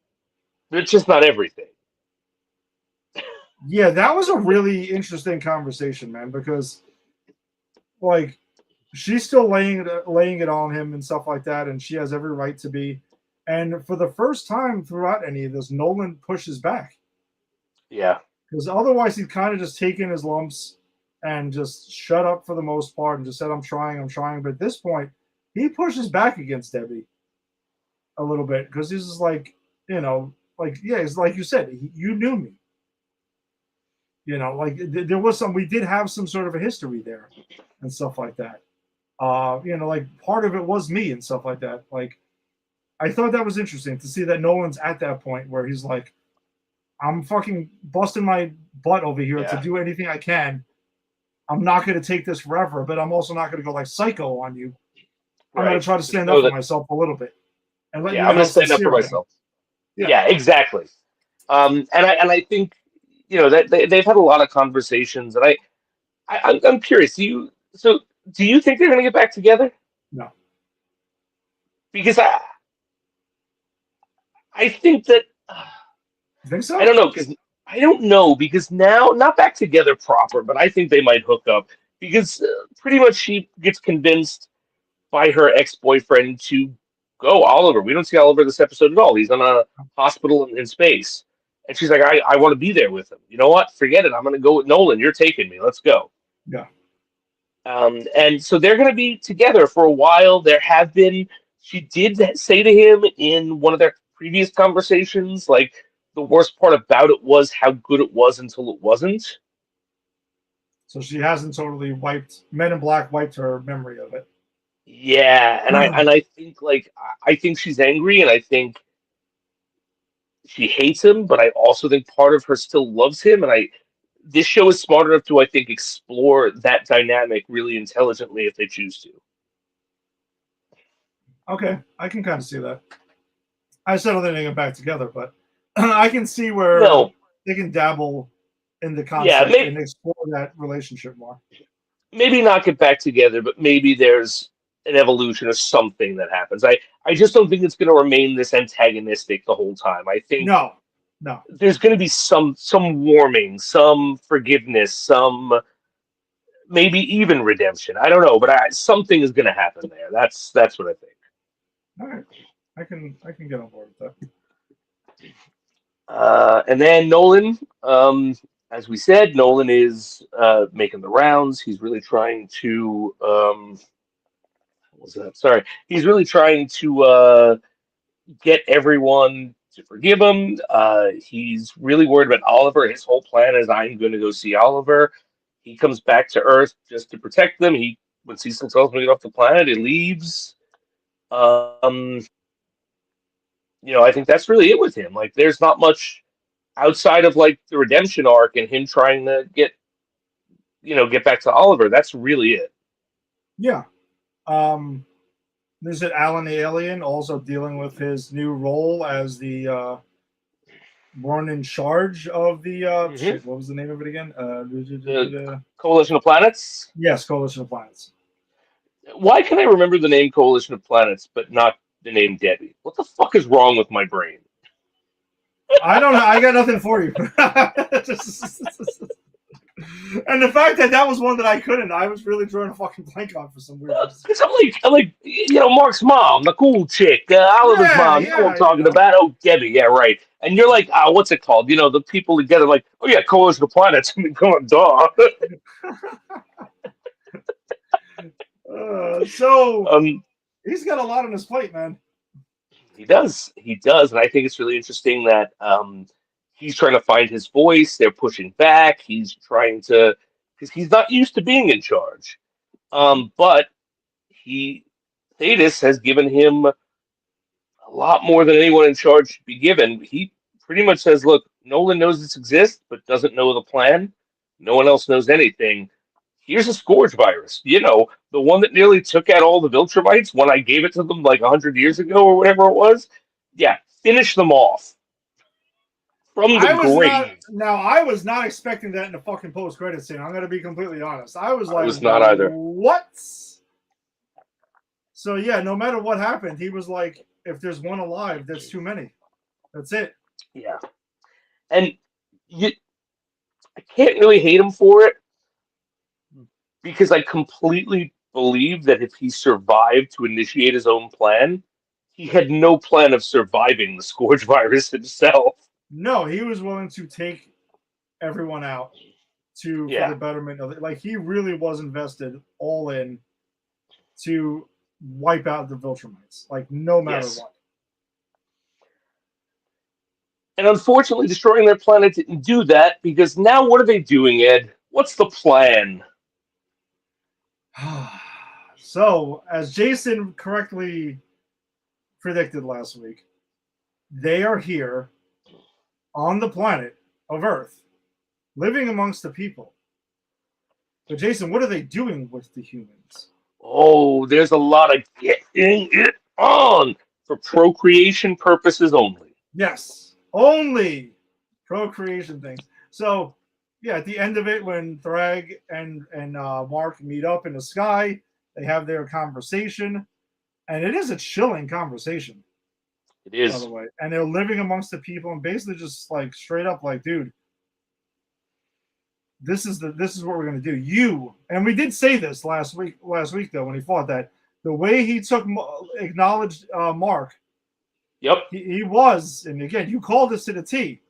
But it's just not everything. Yeah, that was a really interesting conversation, man, because, like, she's still laying it on him and stuff like that, and she has every right to be. And for the first time throughout any of this, Nolan pushes back. Yeah. Because otherwise he'd kind of just taken his lumps and just shut up for the most part and just said, I'm trying. But at this point, he pushes back against Debbie a little bit because he's just like, it's like you said, you knew me. Like there was we did have some sort of a history there and stuff like that. Like part of it was me and stuff like that. Like, I thought that was interesting to see that Nolan's at that point where he's like, I'm fucking busting my butt over here to do anything I can. I'm not going to take this forever, but I'm also not going to go like psycho on you. I'm going to try to stand up for myself a little bit. And let I'm going to stand up for myself. Yeah, exactly. And I think, that they've had a lot of conversations, and I'm curious. Do you think they're going to get back together? No. Because I think that you think so? I don't know because now, not back together proper, but I think they might hook up because pretty much she gets convinced by her ex-boyfriend to go, Oliver. We don't see Oliver this episode at all. He's in a hospital in space. And she's like, I want to be there with him. You know what? Forget it. I'm going to go with Nolan. You're taking me. Let's go. Yeah. And so they're going to be together for a while. She did say to him in one of their previous conversations, like, the worst part about it was how good it was until it wasn't. So she hasn't totally Men in Black wiped her memory of it. Yeah, and I think I think she's angry, and I think she hates him, but I also think part of her still loves him, and this show is smart enough to, I think, explore that dynamic really intelligently if they choose to. Okay, I can kind of see that. I still don't think they get back together, but I can see where they can dabble in the concept and explore that relationship more. Maybe not get back together, but maybe there's an evolution or something that happens. I just don't think it's going to remain this antagonistic the whole time. I think no, there's going to be some warming, some forgiveness, some maybe even redemption. I don't know, but something is going to happen there. That's what I think. All right, I can get on board with that. And then Nolan, as we said, Nolan is making the rounds. He's really trying to he's really trying to get everyone to forgive him. He's really worried about Oliver. His whole plan is, I'm going to go see Oliver. He comes back to Earth just to protect them. When Cecil tells him to get off the planet, he leaves. I think that's really it with him. Like, there's not much outside of like the redemption arc and him trying to get back to Oliver. That's really it. Yeah. Is it Alan the Alien also dealing with his new role as the one in charge of the what was the name of it again? Coalition of Planets? Yes, Coalition of Planets. Why can I remember the name Coalition of Planets but not the name Debbie? What the fuck is wrong with my brain? I don't know. I got nothing for you. And the fact that was one that I couldn't, I was really drawing a fucking blank on for some weird reason. Because I'm like, Mark's mom, the cool chick, Oliver's mom, you know what I'm talking about? Oh, Debbie, yeah, right. And you're like, what's it called? The people together, like, oh yeah, Coalition of Planets. I mean, come on, duh. So he's got a lot on his plate, man. He does, and I think it's really interesting that he's trying to find his voice. They're pushing back. He's trying to, because he's not used to being in charge. But Thetis has given him a lot more than anyone in charge should be given. He pretty much says, look, Nolan knows this exists, but doesn't know the plan. No one else knows anything. Here's a scourge virus. The one that nearly took out all the Viltrumites when I gave it to them like 100 years ago or whatever it was. Yeah, finish them off. From the grave. I was not expecting that in the fucking post-credit scene. I'm going to be completely honest. I was not either. What? So, yeah, no matter what happened, he was like, if there's one alive, there's too many. That's it. Yeah. And I can't really hate him for it, because I completely believe that if he survived to initiate his own plan, he had no plan of surviving the Scourge virus himself. No, he was willing to take everyone out for the betterment of it. Like, he really was invested all in to wipe out the Viltrumites. Like, no matter what. And unfortunately, destroying their planet didn't do that, because now what are they doing, Ed? What's the plan? So, as Jason correctly predicted last week, they are here on the planet of Earth, living amongst the people. But Jason, what are they doing with the humans? Oh, there's a lot of getting it on for procreation purposes only. Yes, only procreation things. So, yeah, at the end of it, when Thrag and Mark meet up in the sky, they have their conversation, and it is a chilling conversation. It is. By the way, and they're living amongst the people, and basically just like straight up, like, dude, this is what we're gonna do. And we did say this last week though, when he fought, that the way he acknowledged Mark. Yep. He was, and again, you called this to the T.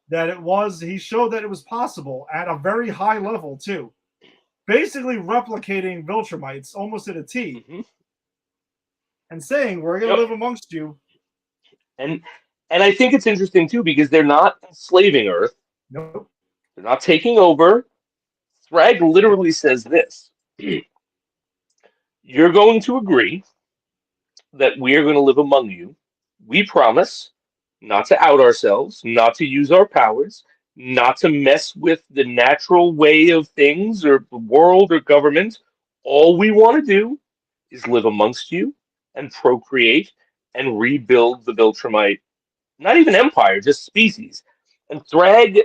That it was. He showed that it was possible at a very high level too. Basically replicating Viltrumites almost to the T, and saying we're going to live amongst you. And I think it's interesting too because they're not enslaving Earth. Nope. They're not taking over. Thrag literally says this: "You're going to agree that we are going to live among you. We promise not to out ourselves, not to use our powers, not to mess with the natural way of things or the world or government. All we want to do is live amongst you and procreate and rebuild the Viltrumite, not even empire, just species." And Thrag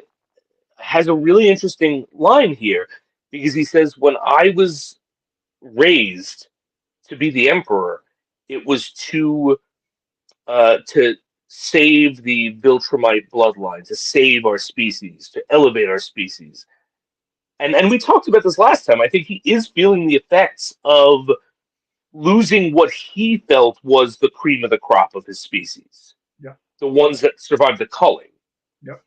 has a really interesting line here because he says, "When I was raised to be the emperor, it was to save the Viltrumite bloodline, to save our species, to elevate our species." And we talked about this last time. I think he is feeling the effects of losing what he felt was the cream of the crop of his species. Yeah. The ones that survived the culling. Yep.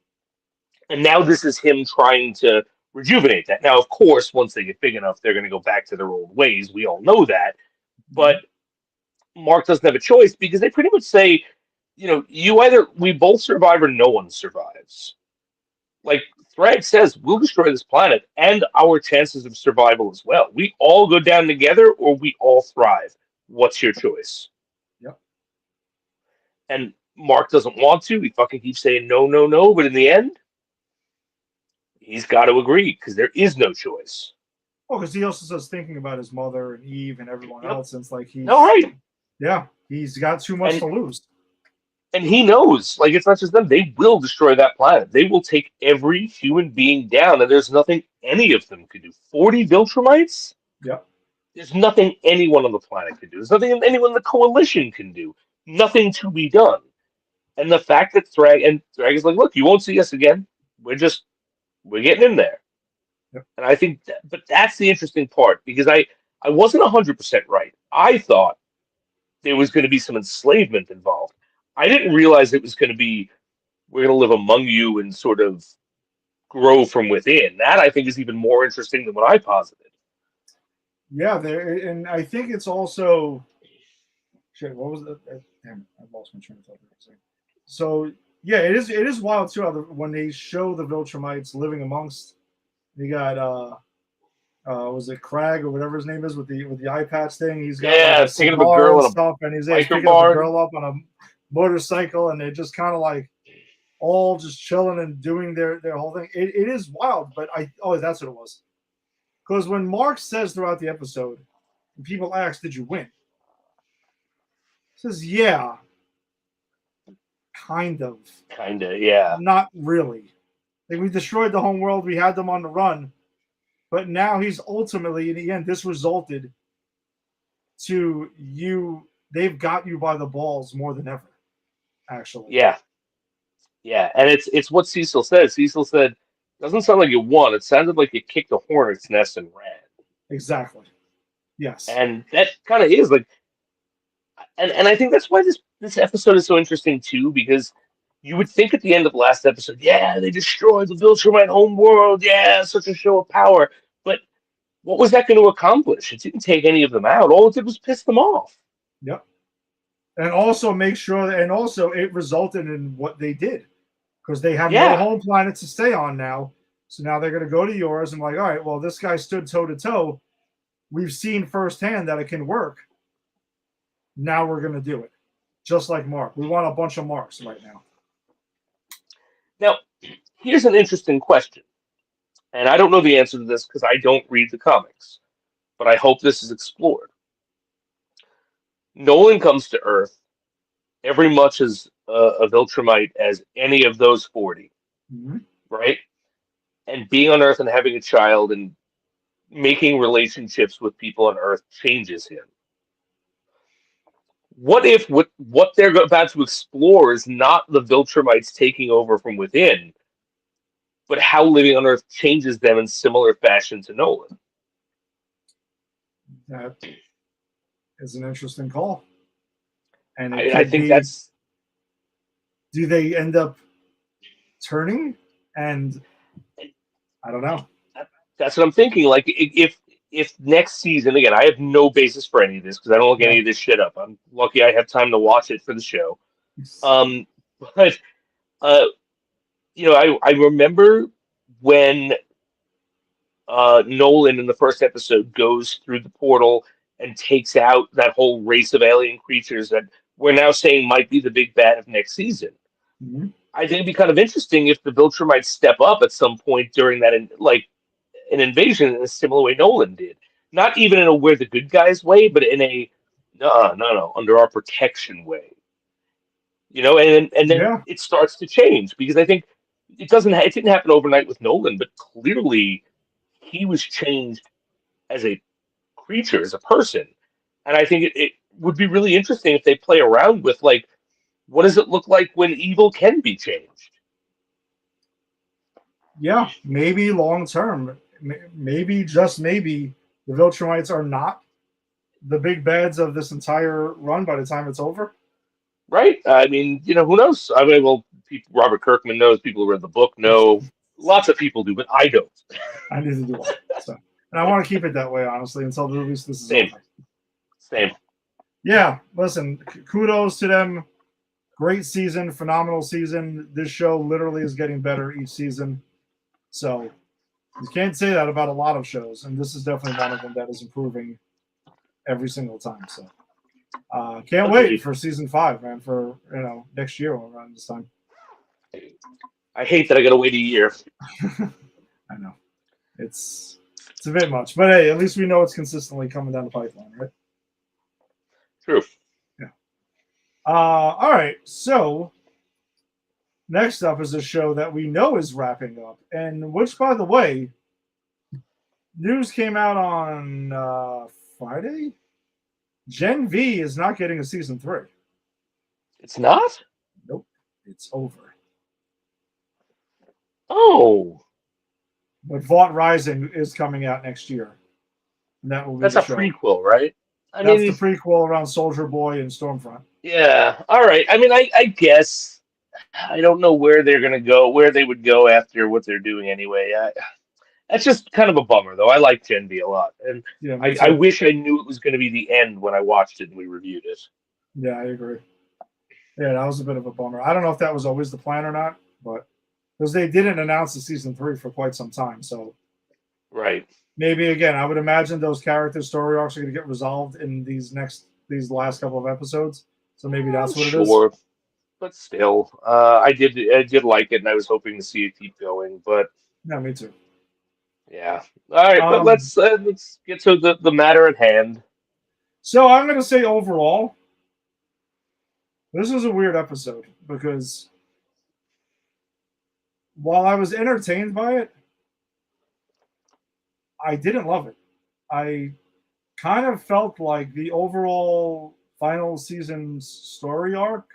And now this is him trying to rejuvenate that. Now, of course, once they get big enough, they're going to go back to their old ways. We all know that. But Mark doesn't have a choice because they pretty much say, we both survive or no one survives. Like Thrag says, we'll destroy this planet and our chances of survival as well. We all go down together or we all thrive. What's your choice? Yep. And Mark doesn't want to. He fucking keeps saying no, no, no. But in the end, he's got to agree because there is no choice. Well, because he also says thinking about his mother and Eve and everyone else. And it's like he's he's got too much to lose. And he knows, like, it's not just them. They will destroy that planet. They will take every human being down, and there's nothing any of them could do. 40 Viltrumites? Yep. There's nothing anyone on the planet can do. There's nothing anyone in the coalition can do. Nothing to be done. And the fact that Thrag is like, look, you won't see us again. We're getting in there. Yep. And I think, but that's the interesting part, because I wasn't 100% right. I thought there was going to be some enslavement involved. I didn't realize it was going to be, we're going to live among you and sort of grow from within. That, I think, is even more interesting than what I posited. Yeah, and I think it's also... Shit, what was that? Damn, I lost my train of thought. So, yeah, it is wild, too, when they show the Viltrumites living amongst... You got... was it Crag or whatever his name is with the eye patch thing? He's got thinking of a girl and and stuff, and he's picking up a girl up on a motorcycle, and they're just kind of like all just chilling and doing their whole thing. It is wild, but that's what it was. Because when Mark says throughout the episode, and people ask, "Did you win?" He says, "Yeah, kind of, yeah, not really. Like we destroyed the home world, we had them on the run." But now he's ultimately, in the end, this resulted to you. They've got you by the balls more than ever, actually. Yeah. And it's what Cecil says. Cecil said, "Doesn't sound like you won. It sounded like you kicked a hornet's nest and ran." Exactly. Yes. And that kind of is like, and I think that's why this episode is so interesting too, because you would think at the end of last episode, yeah, they destroyed the Viltrumite home world. Yeah, such a show of power. But what was that going to accomplish? It didn't take any of them out. All it did was piss them off. Yep. And also make sure, and also it resulted in what they did. Because they have no home planet to stay on now. So now they're going to go to yours and like, all right, well, this guy stood toe-to-toe. We've seen firsthand that it can work. Now we're going to do it. Just like Mark. We want a bunch of Marks right now. Now, here's an interesting question. And I don't know the answer to this because I don't read the comics. But I hope this is explored. Nolan comes to Earth every much as a Viltrumite as any of those 40. Mm-hmm. Right? And being on Earth and having a child and making relationships with people on Earth changes him. What if what they're about to explore is not the Viltrumites taking over from within, but how living on Earth changes them in similar fashion to Nolan? is an interesting call. And I think that's. Do they end up turning? And I don't know. That's what I'm thinking. Like, if next season, again, I have no basis for any of this because I don't look any of this shit up. I'm lucky I have time to watch it for the show. But I remember when Nolan in the first episode goes through the portal and takes out that whole race of alien creatures that we're now saying might be the big bad of next season. Mm-hmm. I think it'd be kind of interesting if the Viltrum might step up at some point during that, like an invasion in a similar way Nolan did. Not even in a we're the good guys way, but in a no, under our protection way. And then it starts to change because I think it didn't happen overnight with Nolan, but clearly he was changed as a creature, as a person. And I think it would be really interesting if they play around with, like, what does it look like when evil can be changed? Yeah, maybe long term. Maybe, just maybe, the Viltrumites are not the big bads of this entire run by the time it's over. Right. I mean, who knows? I mean, well, Robert Kirkman knows. People who read the book know. Lots of people do, but I don't. I need to do one. So, and I want to keep it that way, honestly, until the release this is Same. over. Same. Yeah, listen, kudos to them. Great season, phenomenal season. This show literally is getting better each season. So you can't say that about a lot of shows, and this is definitely one of them that is improving every single time. So can't wait for season 5, man, for next year around this time. I hate that I gotta wait a year. I know. It's a bit much. But hey, at least we know it's consistently coming down the pipeline, right? True. Yeah. All right. So next up is a show that we know is wrapping up, and which, by the way, news came out on Friday. Gen V is not getting a season 3. It's not? Nope. It's over. Oh. But Vought Rising is coming out next year. And that will be That's a prequel, right? That's the prequel around Soldier Boy and Stormfront. Yeah. All right. I mean, I guess I don't know where they're gonna go, where they would go after what they're doing anyway. That's just kind of a bummer, though. I like Gen V a lot, and Yeah, I wish I knew it was going to be the end when I watched it and we reviewed it. Yeah, I agree. Yeah, that was a bit of a bummer. I don't know if that was always the plan or not, but because they didn't announce the season 3 for quite some time, so right. Maybe again, I would imagine those character story arcs are going to get resolved in these last couple of episodes. So maybe that's what it is. Sure, but still, I did like it, and I was hoping to see it keep going. But yeah, me too. Yeah. All right, but let's get to the matter at hand. So I'm going to say overall, this was a weird episode because while I was entertained by it, I didn't love it. I kind of felt like the overall final season's story arc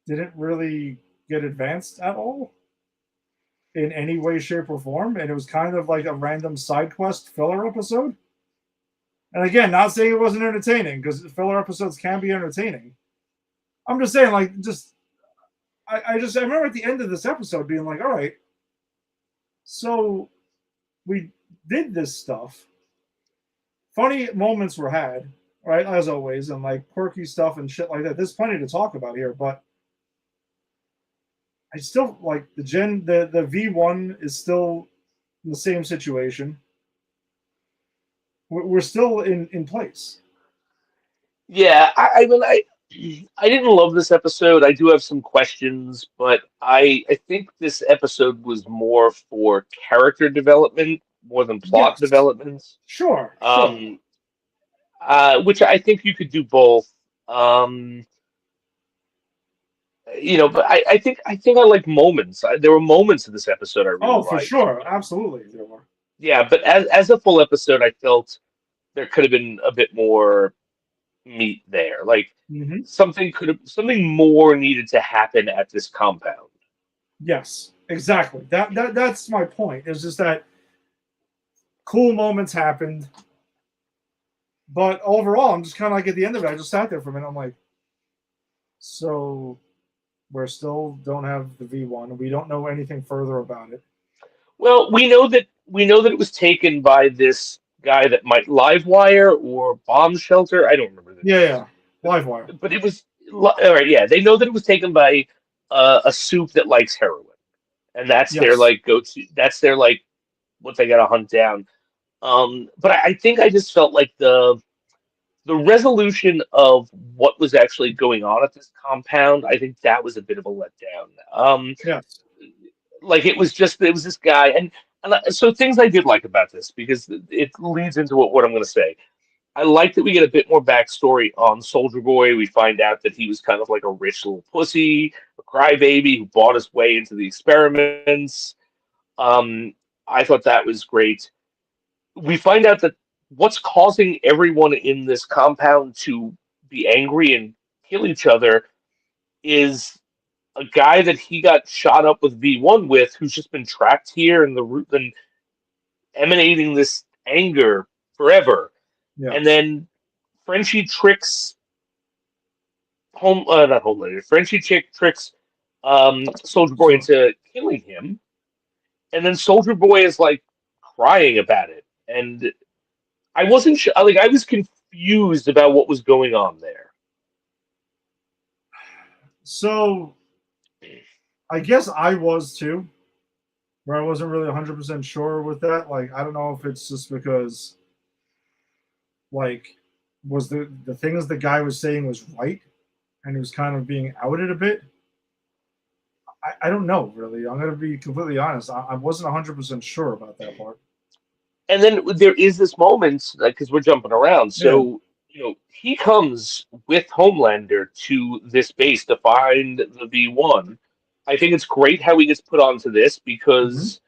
didn't really get advanced at all in any way, shape, or form. And it was kind of like a random side quest filler episode. And again, not saying it wasn't entertaining, because filler episodes can be entertaining. I'm just saying, like, I remember at the end of this episode being like, all right, so we did this stuff. Funny moments were had, right, as always, and like quirky stuff and shit like that. There's plenty to talk about here, but I still like the V1 is still in the same situation. We're still in place. Yeah, I mean, I didn't love this episode. I do have some questions, but I think this episode was more for character development more than plot developments. Sure. Which I think you could do both. But I think I like moments. There were moments in this episode I really liked. For sure, absolutely there were. Yeah, but as a full episode, I felt there could have been a bit more meat there. Like something more needed to happen at this compound. Yes, exactly. That's my point. It's just that cool moments happened. But overall, I'm just kind of like at the end of it. I just sat there for a minute. I'm like, so we're still don't have the V1. We don't know anything further about it. Well, we know that it was taken by this guy that might Livewire or Bomb Shelter. I don't remember the Yeah, names. yeah. Livewire. But it was all right. Yeah, they know that it was taken by a soup that likes heroin, and that's their Yes. like go-to. That's their like what they got to hunt down. But I think I just felt like the resolution of what was actually going on at this compound. I think that was a bit of a letdown. Yes. Like it was this guy, so things I did like about this because it leads into what I'm going to say. I like that we get a bit more backstory on Soldier Boy. We find out that he was kind of like a rich little pussy, a crybaby who bought his way into the experiments. Um, I thought that was great. We find out that what's causing everyone in this compound to be angry and kill each other is a guy that he got shot up with V1 with, who's just been trapped here in the root and emanating this anger forever. Yeah. And then Frenchie tricks not Homelander. Frenchie chick tricks Soldier Boy into killing him, and then Soldier Boy is like crying about it, and I wasn't sure. Like I was confused about what was going on there. So I guess I was too, where I wasn't really 100% sure with that. Like, I don't know if it's just because, like, was the things the guy was saying was right, and he was kind of being outed a bit. I don't know, really. I'm going to be completely honest. I wasn't 100% sure about that part. And then there is this moment because we're jumping around. So he comes with Homelander to this base to find the V1. I think it's great how he gets put onto this because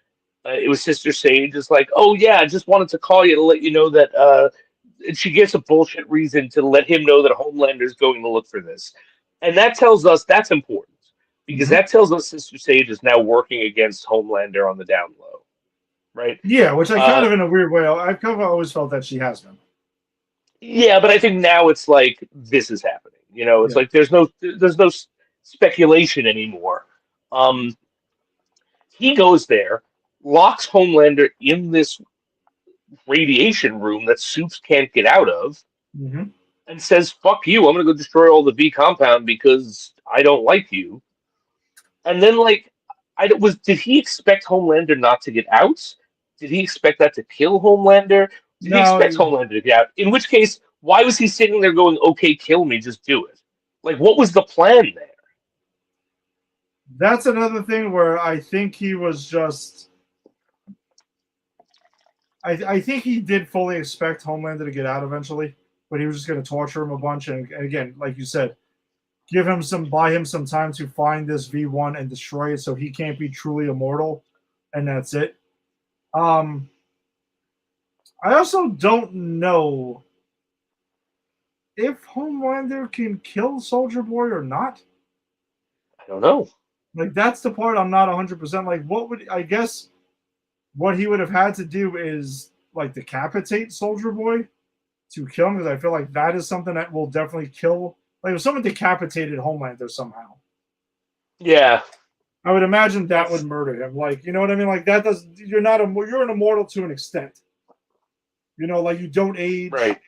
it was Sister Sage is like, oh yeah, I just wanted to call you to let you know that. And she gives a bullshit reason to let him know that Homelander is going to look for this, and that tells us that's important because that tells us Sister Sage is now working against Homelander on the down low, right? Yeah, which I kind of, in a weird way, I've kind of always felt that she has been. Yeah, but I think now it's like this is happening. It's like there's no speculation anymore. He goes there, locks Homelander in this radiation room that Soups can't get out of, and says, "Fuck you! I'm gonna go destroy all the V compound because I don't like you." And then, like, did he expect Homelander not to get out? Did he expect that to kill Homelander? Did he expect Homelander to get out? In which case, why was he sitting there going, "Okay, kill me, just do it"? Like, what was the plan there? That's another thing where I think he was just. I think he did fully expect Homelander to get out eventually, but he was just going to torture him a bunch. And again, like you said, buy him some time to find this V1 and destroy it so he can't be truly immortal. And that's it. I also don't know if Homelander can kill Soldier Boy or not. I don't know. Like, that's the part I'm not 100%. Like, what he would have had to do is, like, decapitate Soldier Boy to kill him, because I feel like that is something that will definitely kill. Like, if someone decapitated Homelander somehow. Yeah. I would imagine that would murder him. Like, you know what I mean? Like, you're an immortal to an extent. Like, you don't age. Right.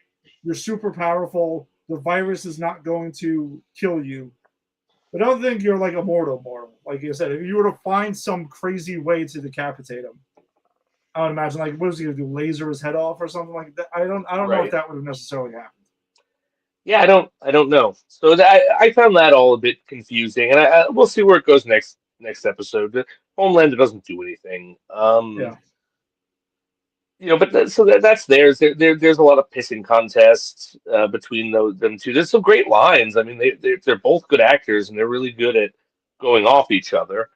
You're super powerful. The virus is not going to kill you. But I don't think you're, like, immortal. Like you said, if you were to find some crazy way to decapitate him, I would imagine, like, what was he going to do? Laser his head off or something like that? I don't know if that would have necessarily happened. Yeah, I don't know. So I found that all a bit confusing, and we'll see where it goes next episode. Homelander doesn't do anything. But that's theirs. There's a lot of pissing contests between them two. There's some great lines. I mean, they're both good actors, and they're really good at going off each other.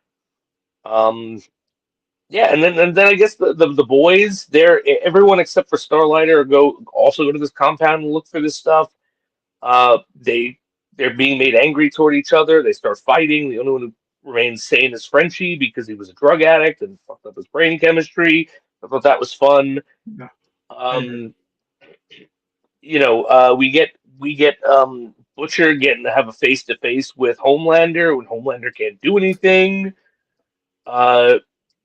Yeah, and then I guess the boys, everyone except for Starlighter also go to this compound and look for this stuff. They're being made angry toward each other. They start fighting. The only one who remains sane is Frenchie because he was a drug addict and fucked up his brain chemistry. I thought that was fun. we get Butcher getting to have a face to face with Homelander when Homelander can't do anything. Uh,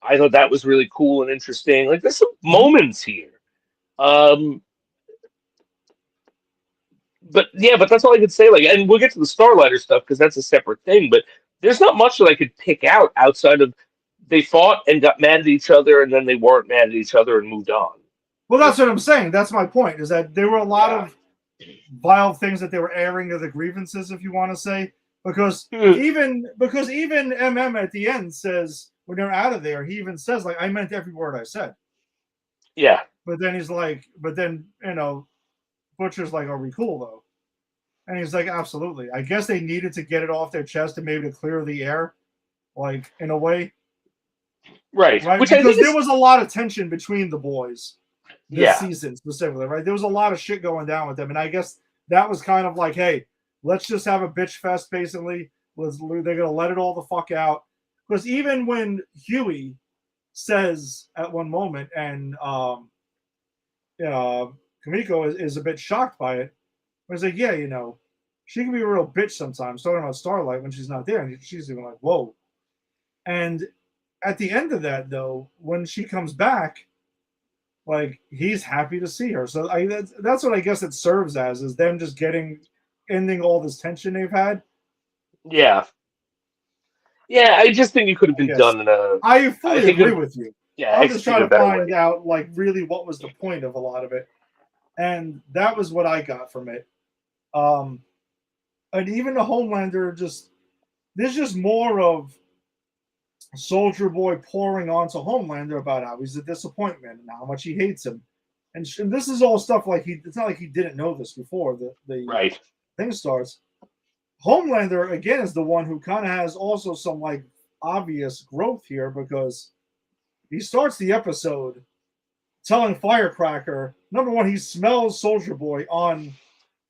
I thought that was really cool and interesting. Like, there's some moments here. Um, but yeah, but that's all I could say. Like, and we'll get to the Starlighter stuff because that's a separate thing. But there's not much that I could pick out outside of they fought and got mad at each other, and then they weren't mad at each other and moved on. Well, that's what I'm saying. That's my point. Is that there were a lot of vile things that they were airing of the grievances, if you want to say, because even MM at the end says when they're out of there, he even says like, "I meant every word I said." Yeah. But then he's like, Butcher's like, "Are we cool though?" And he's like, "Absolutely." I guess they needed to get it off their chest and maybe to clear the air, like in a way. Right. Which because there was a lot of tension between the boys this season specifically, right? There was a lot of shit going down with them. And I guess that was kind of like, hey, let's just have a bitch fest, basically. They're going to let it all the fuck out. Because even when Huey says at one moment, and Kamiko is a bit shocked by it, he's like, yeah, she can be a real bitch sometimes, talking about Starlight when she's not there. And she's even like, whoa. And at the end of that, though, when she comes back, like, he's happy to see her. So that's what I guess it serves as, is them just ending all this tension they've had. Yeah. Yeah, I just think it could have been done in a... I fully agree with you. Yeah, I'm just trying to find out, like, really what was the point of a lot of it. And that was what I got from it. And even the Homelander, there's just more of Soldier Boy pouring onto Homelander about how he's a disappointment and how much he hates him, and this is all stuff like it's not like he didn't know this before the thing starts. Homelander again is the one who kind of has also some like obvious growth here, because he starts the episode telling Firecracker, number one, he smells Soldier Boy on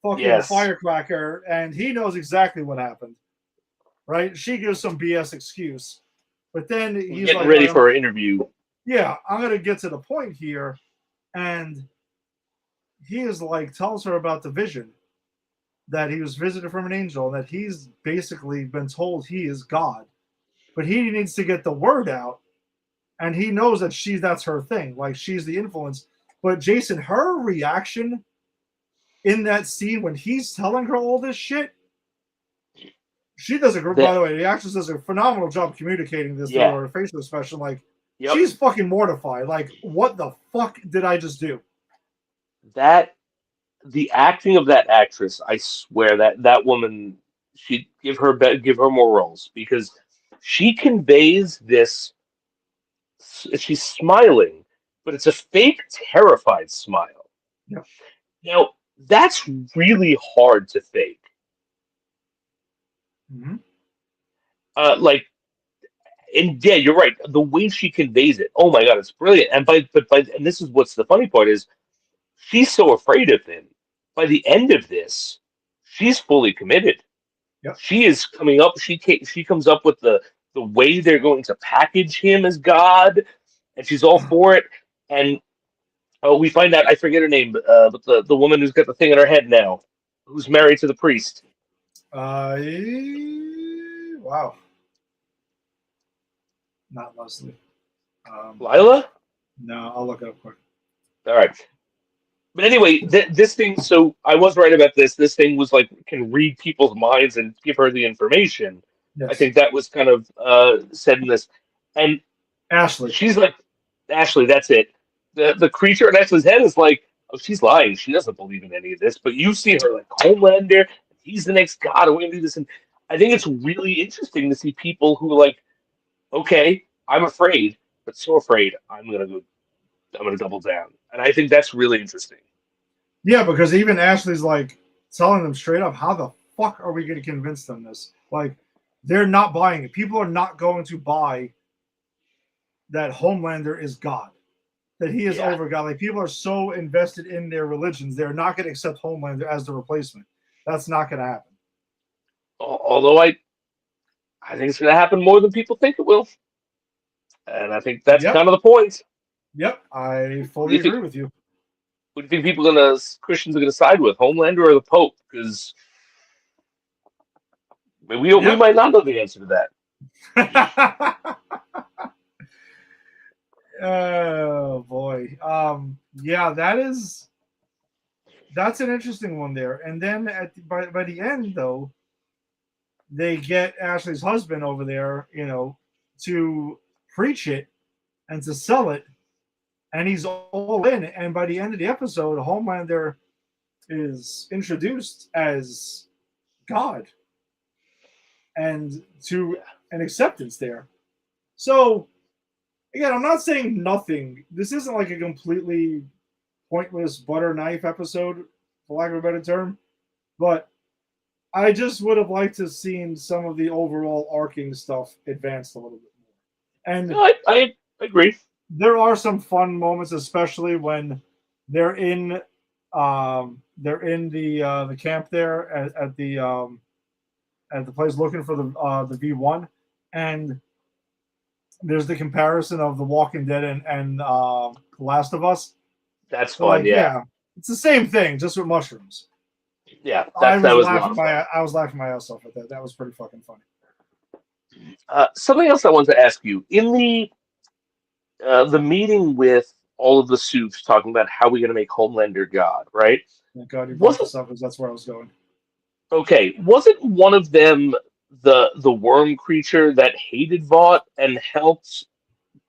fucking Firecracker, and he knows exactly what happened. Right? She gives some BS excuse. But then he's getting like, ready for an interview. Yeah, I'm going to get to the point here. And he is like, tells her about the vision, that he was visited from an angel, that he's basically been told he is God. But he needs to get the word out. And he knows that that's her thing. Like, she's the influence. But Jason, her reaction in that scene when he's telling her all this shit, she does by the way, the actress does a phenomenal job communicating this through her facial expression. Like, she's fucking mortified. Like, what the fuck did I just do? The acting of that actress, I swear that woman, she'd give her more roles, because she conveys this. She's smiling, but it's a fake, terrified smile. Yeah. Now, that's really hard to fake. Mm-hmm. And yeah, you're right. The way she conveys it, oh my god, it's brilliant. And and this is what's the funny part is, she's so afraid of him. By the end of this, she's fully committed. Yep. She is coming up. She comes up with the way they're going to package him as God, and she's all for it. And we find out, I forget her name, but the woman who's got the thing in her head now, who's married to the priest. Wow. Not Leslie. Lila? No, I'll look it up quick. All right. But anyway, this thing, so I was right about this. This thing was like, can read people's minds and give her the information. Yes. I think that was kind of said in this. And Ashley. She's like, Ashley, that's it. The creature in Ashley's head is like, oh, she's lying. She doesn't believe in any of this. But you see her like, Homelander, he's the next god, and we're going to do this. And I think it's really interesting to see people who are like, okay, I'm afraid, but so afraid, I'm gonna double down. And I think that's really interesting. Yeah, because even Ashley's like telling them straight up, how the fuck are we going to convince them this? Like, they're not buying it. People are not going to buy that Homelander is God, that he is over God. Like, people are so invested in their religions, they're not going to accept Homelander as the replacement. That's not going to happen. Although I think it's going to happen more than people think it will. And I think that's kind of the point. Yep, I fully agree with you. Who do you think Christians are gonna side with, Homelander or the Pope? Because we Yep. might not know the answer to that. Oh boy. Yeah, that's an interesting one there. And then by the end though, they get Ashley's husband over there, to preach it and to sell it, and he's all in. And by the end of the episode, Homelander is introduced as God, and to an acceptance there. So again, I'm not saying nothing. This isn't like a completely pointless butter knife episode, for lack of a better term, but I just would have liked to have seen some of the overall arcing stuff advanced a little bit more. And No, I agree. there are some fun moments, especially when they're in the camp there at the place looking for the V1, and there's the comparison of The Walking Dead and The Last of Us. That's So, fun. yeah, it's the same thing, just with mushrooms. Yeah, I that was laughing my ass off at that. That was pretty fucking funny. Something else I wanted to ask you in the meeting with all of the suits talking about how we're going to make Homelander God, right? Thank God you brought this up, because that's where I was going. Okay, wasn't one of them the worm creature that hated Vought and helped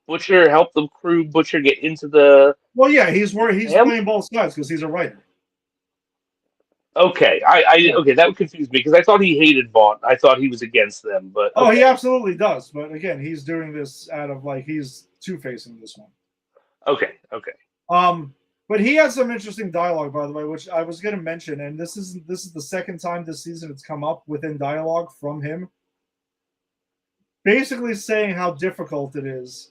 the crew Butcher get into the? Well, yeah, he's playing both sides because he's a writer. Okay, okay, that would confuse me because I thought he hated Vaughn. I thought he was against them, but okay. Oh, he absolutely does. But again, he's doing this out of he's two-facing this one. Okay. But he has some interesting dialogue, by the way, which I was going to mention, and this is the second time this season it's come up within dialogue from him, basically saying how difficult it is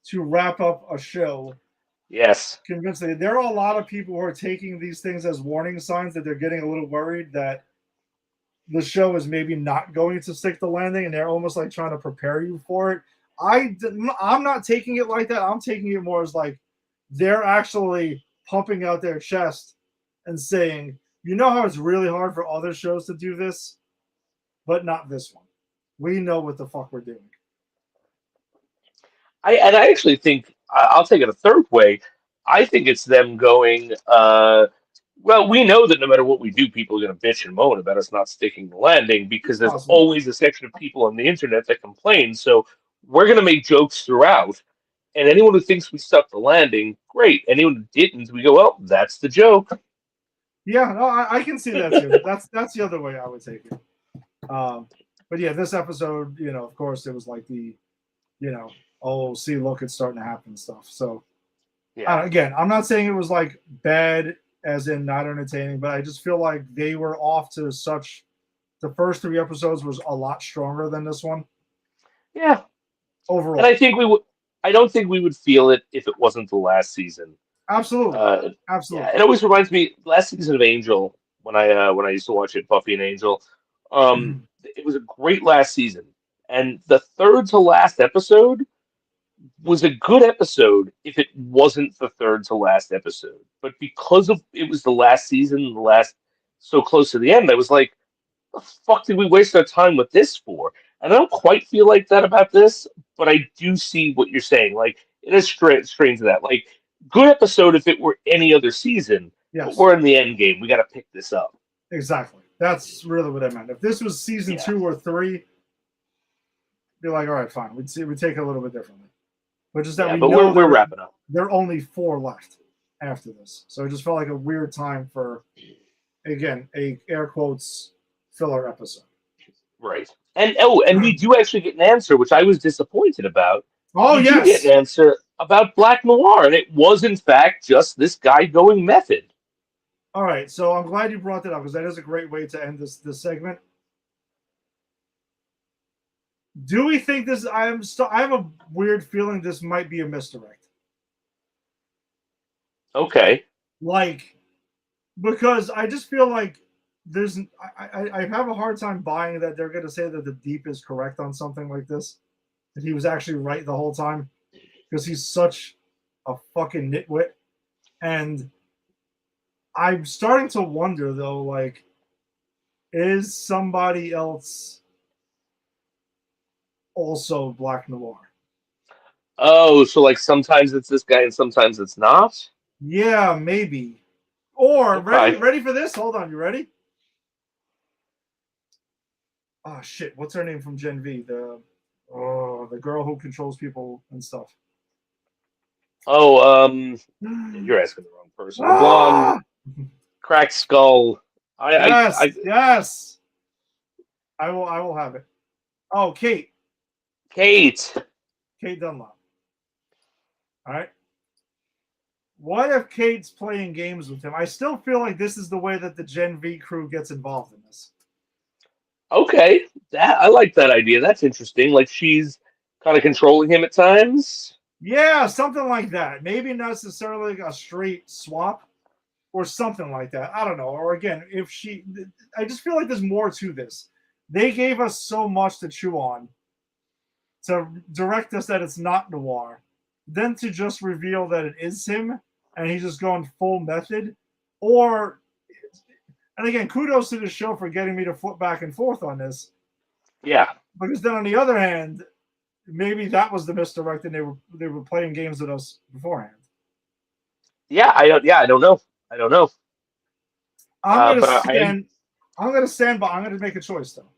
to wrap up a show. Yes. Convincingly. There are a lot of people who are taking these things as warning signs that they're getting a little worried that the show is maybe not going to stick the landing, and they're almost like trying to prepare you for it. I'm not taking it like that. I'm taking it more as like they're actually pumping out their chest and saying, you know how it's really hard for other shows to do this, but not this one. We know what the fuck we're doing. I actually think I'll take it a third way. I think it's them going, well, we know that no matter what we do, people are going to bitch and moan about us not sticking the landing because there's always a section of people on the internet that complain. So we're going to make jokes throughout. And anyone who thinks we stuck the landing, great. Anyone who didn't, we go, well, that's the joke. Yeah, no, I can see that too. That's the other way I would take it. But yeah, this episode, of course, it was like the, oh, see, look, it's starting to happen stuff. So, yeah. Again, I'm not saying it was like bad as in not entertaining, but I just feel like they were off to such. The first 3 episodes was a lot stronger than this one. Yeah. Overall, and I think we would. I don't think we would feel it if it wasn't the last season. Absolutely. Absolutely. Yeah, it always reminds me last season of Angel when I used to watch it, Buffy and Angel. It was a great last season, and the third to last episode was a good episode if it wasn't the third to last episode. But because of it was the last season, so close to the end, I was like, the fuck did we waste our time with this for? And I don't quite feel like that about this, but I do see what you're saying. Like, it is strange to that. Like, good episode if it were any other season, but we're in the end game. We got to pick this up. Exactly. That's really what I meant. If this was season 2 or 3, be like, all right, fine. We'd take it a little bit differently. But just that we're wrapping up. There are only 4 left after this. So it just felt like a weird time for, again, a air quotes filler episode. Right. And we do actually get an answer, which I was disappointed about. Oh, we yes. do get an answer about Black Noir, and it was, in fact, just this guy going method. All right, so I'm glad you brought that up, because that is a great way to end this segment. Do we think this... I have a weird feeling this might be a misdirect. Okay. Because I just feel like I have a hard time buying that they're going to say that the Deep is correct on something like this. That he was actually right the whole time. Because he's such a fucking nitwit. And I'm starting to wonder though, like, is somebody else also Black Noir? Oh, so like sometimes it's this guy and sometimes it's not? Yeah, maybe. Or Okay. ready for this? Hold on, you ready? Oh shit, what's her name from Gen V? The girl who controls people and stuff. Oh, you're asking the wrong person. The blonde, Ah! cracked skull. Yes, I yes. I will have it. Oh, Kate Kate. Dunlop. All right. What if Kate's playing games with him? I still feel like this is the way that the Gen V crew gets involved in this. Okay, I like that idea. That's interesting. Like she's kind of controlling him at times. Yeah, something like that. Maybe not necessarily a straight swap or something like that. I don't know. Or again, I just feel like there's more to this. They gave us so much to chew on to direct us that it's not Noir, then to just reveal that it is him and he's just going full method. And again, kudos to the show for getting me to flip back and forth on this. Yeah. Because then on the other hand, maybe that was the misdirect and they were playing games with us beforehand. Yeah, I don't know. I don't know. I'm But gonna stand by. I'm gonna make a choice though.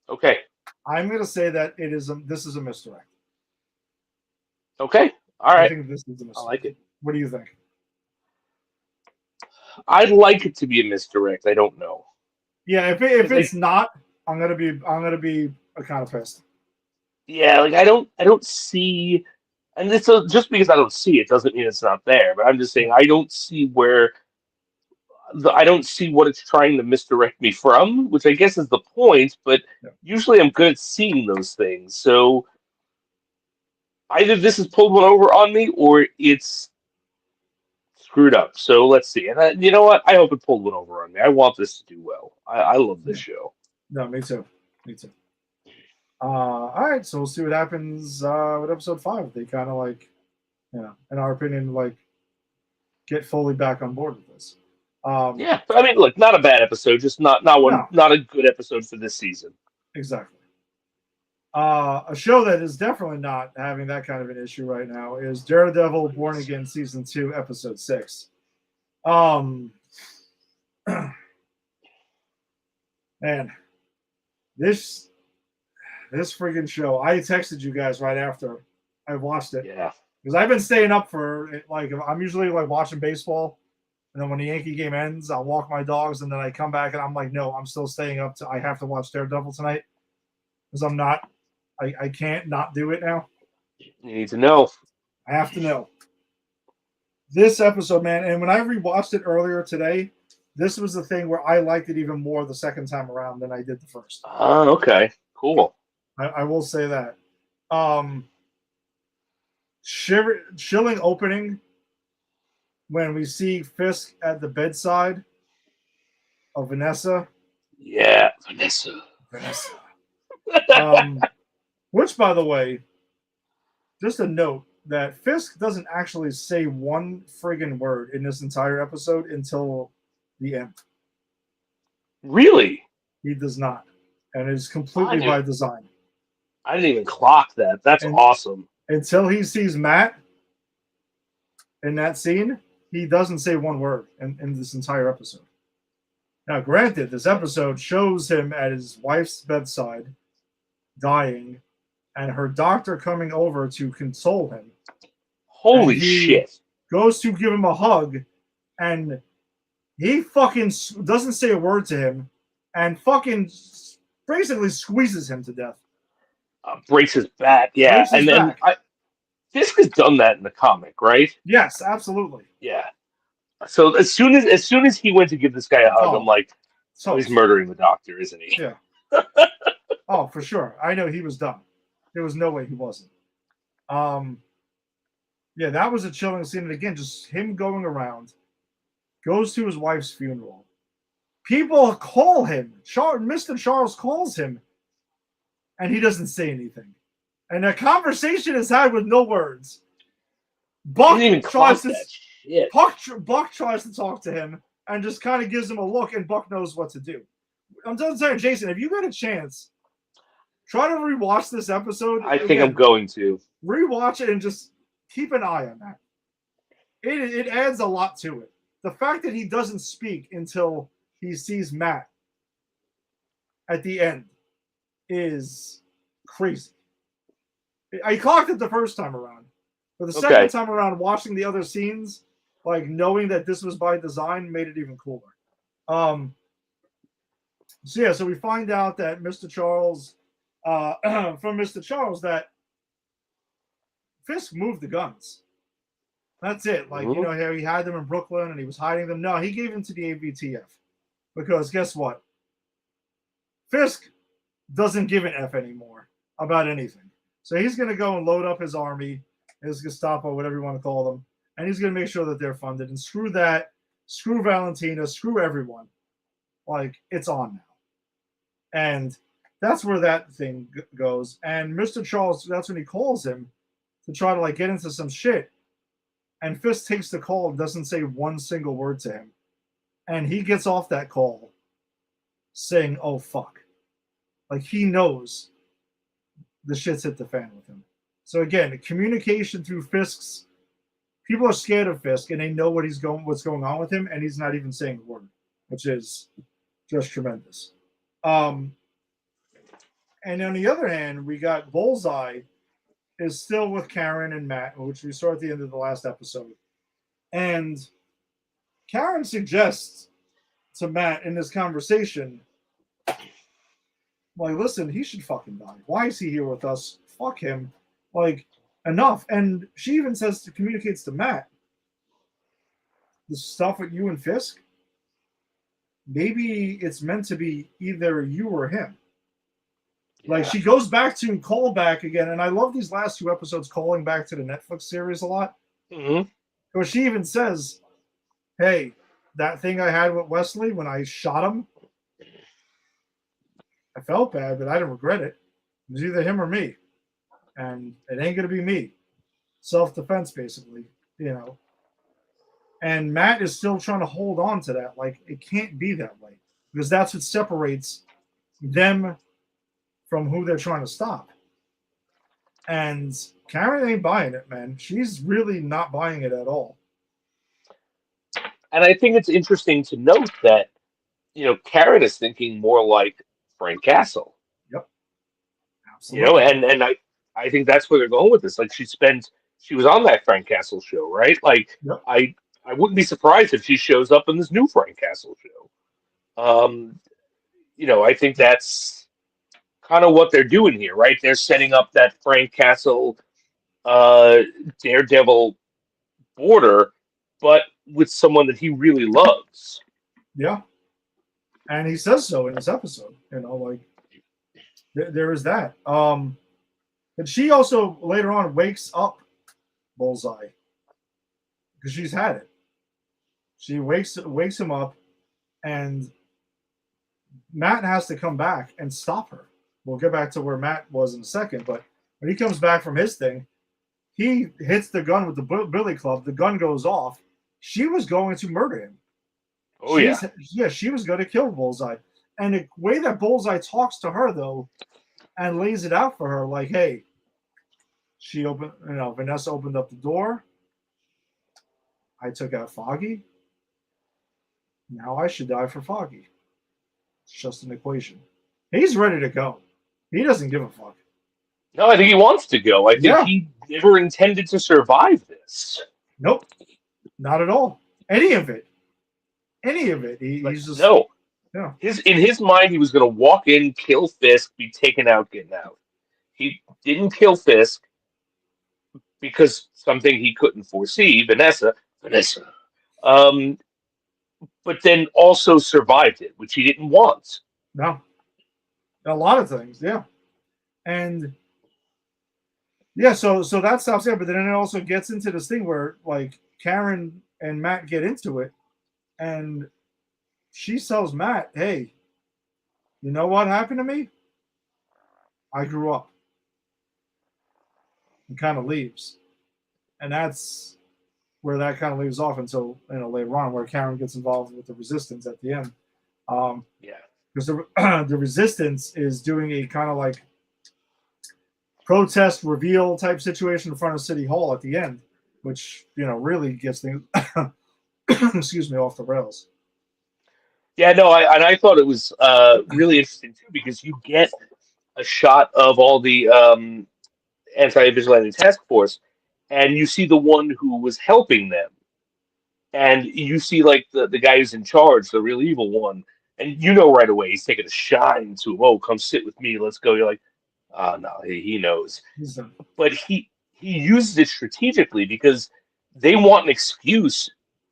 okay. I'm gonna say that this is a misdirect. Okay. All I right. think this is a misdirect. I like it. What do you think? I'd like it to be a misdirect. I don't know. Yeah, if it's not, I'm gonna be kind of pissed. Yeah, like I don't see, and it's just because I don't see it doesn't mean it's not there. But I'm just saying I don't see I don't see what it's trying to misdirect me from, which I guess is the point. But Yeah. usually I'm good at seeing those things. So either this has pulled one over on me, or it's screwed up. So let's see. And you know what? I hope it pulled one over on me. I want this to do well. I love this show. No, me too. Me too. All right, so we'll see what happens with episode 5. They kind of like, in our opinion, like get fully back on board with this. Yeah, but I mean, look, not a bad episode, just not No. not a good episode for this season. Exactly. A show that is definitely not having that kind of an issue right now is Daredevil Born Again Season 2, Episode 6. Man, this friggin' show, I texted you guys right after I watched it. Yeah. Because I've been staying up for, like, I'm usually, like, watching baseball. And then when the Yankee game ends, I'll walk my dogs. And then I come back and I'm like, no, I'm still staying up. I have to watch Daredevil tonight. Because I can't not do it now. You need to know. I have to know. This episode, man, and when I rewatched it earlier today, this was the thing where I liked it even more the second time around than I did the first. Oh, okay. Cool. I will say that. Chilling opening when we see Fisk at the bedside of Vanessa. Yeah, Vanessa. Which, by the way, just a note that Fisk doesn't actually say one friggin' word in this entire episode until the end. Really? He does not. And it's completely by design. I didn't even clock that. That's awesome. Until he sees Matt in that scene, he doesn't say one word in this entire episode. Now, granted, this episode shows him at his wife's bedside, dying, and her doctor coming over to console him. Holy shit. Goes to give him a hug, and he fucking doesn't say a word to him, and fucking basically squeezes him to death. Breaks his back, yeah. And then Fisk has done that in the comic, right? Yes, absolutely. Yeah. So as soon as he went to give this guy a hug, I'm like, so he's murdering the doctor, isn't he? Yeah. Oh, for sure. I know he was done. There was no way he wasn't. Yeah, that was a chilling scene. And again, just him going around, goes to his wife's funeral. People call him. Mr. Charles calls him, and he doesn't say anything. And a conversation is had with no words. Buck tries to. shit. Buck tries to talk to him and just kind of gives him a look, and Buck knows what to do. I'm just saying, Jason, if you get a chance, try to rewatch this episode. I think I'm going to. Rewatch it and just keep an eye on that. It adds a lot to it. The fact that he doesn't speak until he sees Matt at the end is crazy. I clocked it the first time around. But the second time around, watching the other scenes, like knowing that this was by design, made it even cooler. So we find out that Mr. Charles, from Mr. Charles, that Fisk moved the guns. That's it. Like, you know, he had them in Brooklyn and he was hiding them. No, he gave them to the ABTF. Because guess what? Fisk doesn't give an F anymore about anything. So he's going to go and load up his army, his Gestapo, whatever you want to call them, and he's going to make sure that they're funded. And screw that, screw Valentina, screw everyone. Like, it's on now. And that's where that thing goes. And Mr. Charles, that's when he calls him to try to, like, get into some shit. And Fisk takes the call and doesn't say one single word to him. And he gets off that call saying, oh, fuck. Like, he knows the shit's hit the fan with him. So, again, communication through Fisk's... People are scared of Fisk, and they know what's going on with him, and he's not even saying a word, which is just tremendous. And on the other hand, we got Bullseye is still with Karen and Matt, which we saw at the end of the last episode. And Karen suggests to Matt in this conversation, like, listen, he should fucking die. Why is he here with us? Fuck him. Like, enough. And she even communicates to Matt, the stuff with you and Fisk, maybe it's meant to be either you or him. Like, she goes back to callback again, and I love these last two episodes calling back to the Netflix series a lot. Because she even says, hey, that thing I had with Wesley when I shot him, I felt bad, but I didn't regret it. It was either him or me. And it ain't going to be me. Self-defense, basically, you know. And Matt is still trying to hold on to that. Like, it can't be that way. Because that's what separates them from who they're trying to stop. And Karen ain't buying it, man. She's really not buying it at all. And I think it's interesting to note that, you know, Karen is thinking more like Frank Castle. Yep. Absolutely. You know, and I think that's where they're going with this. Like, she was on that Frank Castle show, right? Like, yep. I wouldn't be surprised if she shows up in this new Frank Castle show. You know, I think that's kind of what they're doing here, right? They're setting up that Frank Castle Daredevil border, but with someone that he really loves. Yeah. And he says so in this episode, you know, like there is that. But she also later on wakes up Bullseye because she's had it. She wakes him up, and Matt has to come back and stop her. We'll get back to where Matt was in a second, but when he comes back from his thing, he hits the gun with the billy club. The gun goes off. She was going to murder him. Oh, yeah, she was going to kill Bullseye. And the way that Bullseye talks to her, though, and lays it out for her, like, hey, Vanessa opened up the door. I took out Foggy. Now I should die for Foggy. It's just an equation. He's ready to go. He doesn't give a fuck. No, I think he wants to go. I think he never intended to survive this. Nope. Not at all. Any of it. He's just... No. Yeah. In his mind, he was going to walk in, kill Fisk, be taken out, getting out. He didn't kill Fisk because something he couldn't foresee, Vanessa. But then also survived it, which he didn't want. No. A lot of things, yeah. And yeah, so that stops there, but then it also gets into this thing where, like, Karen and Matt get into it, and she tells Matt, hey, you know what happened to me? I grew up. And kind of leaves. And that's where that kind of leaves off until later on, where Karen gets involved with the Resistance at the end. Because the Resistance is doing a kind of like protest reveal type situation in front of City Hall at the end, which really gets things excuse me, off the rails. Yeah, no, I thought it was really interesting too, because you get a shot of all the anti-vigilante task force, and you see the one who was helping them, and you see like the guy who's in charge, the real evil one, and right away he's taking a shine to him. Oh, come sit with me, let's go. You're like, oh no, he knows, but he uses it strategically because they want an excuse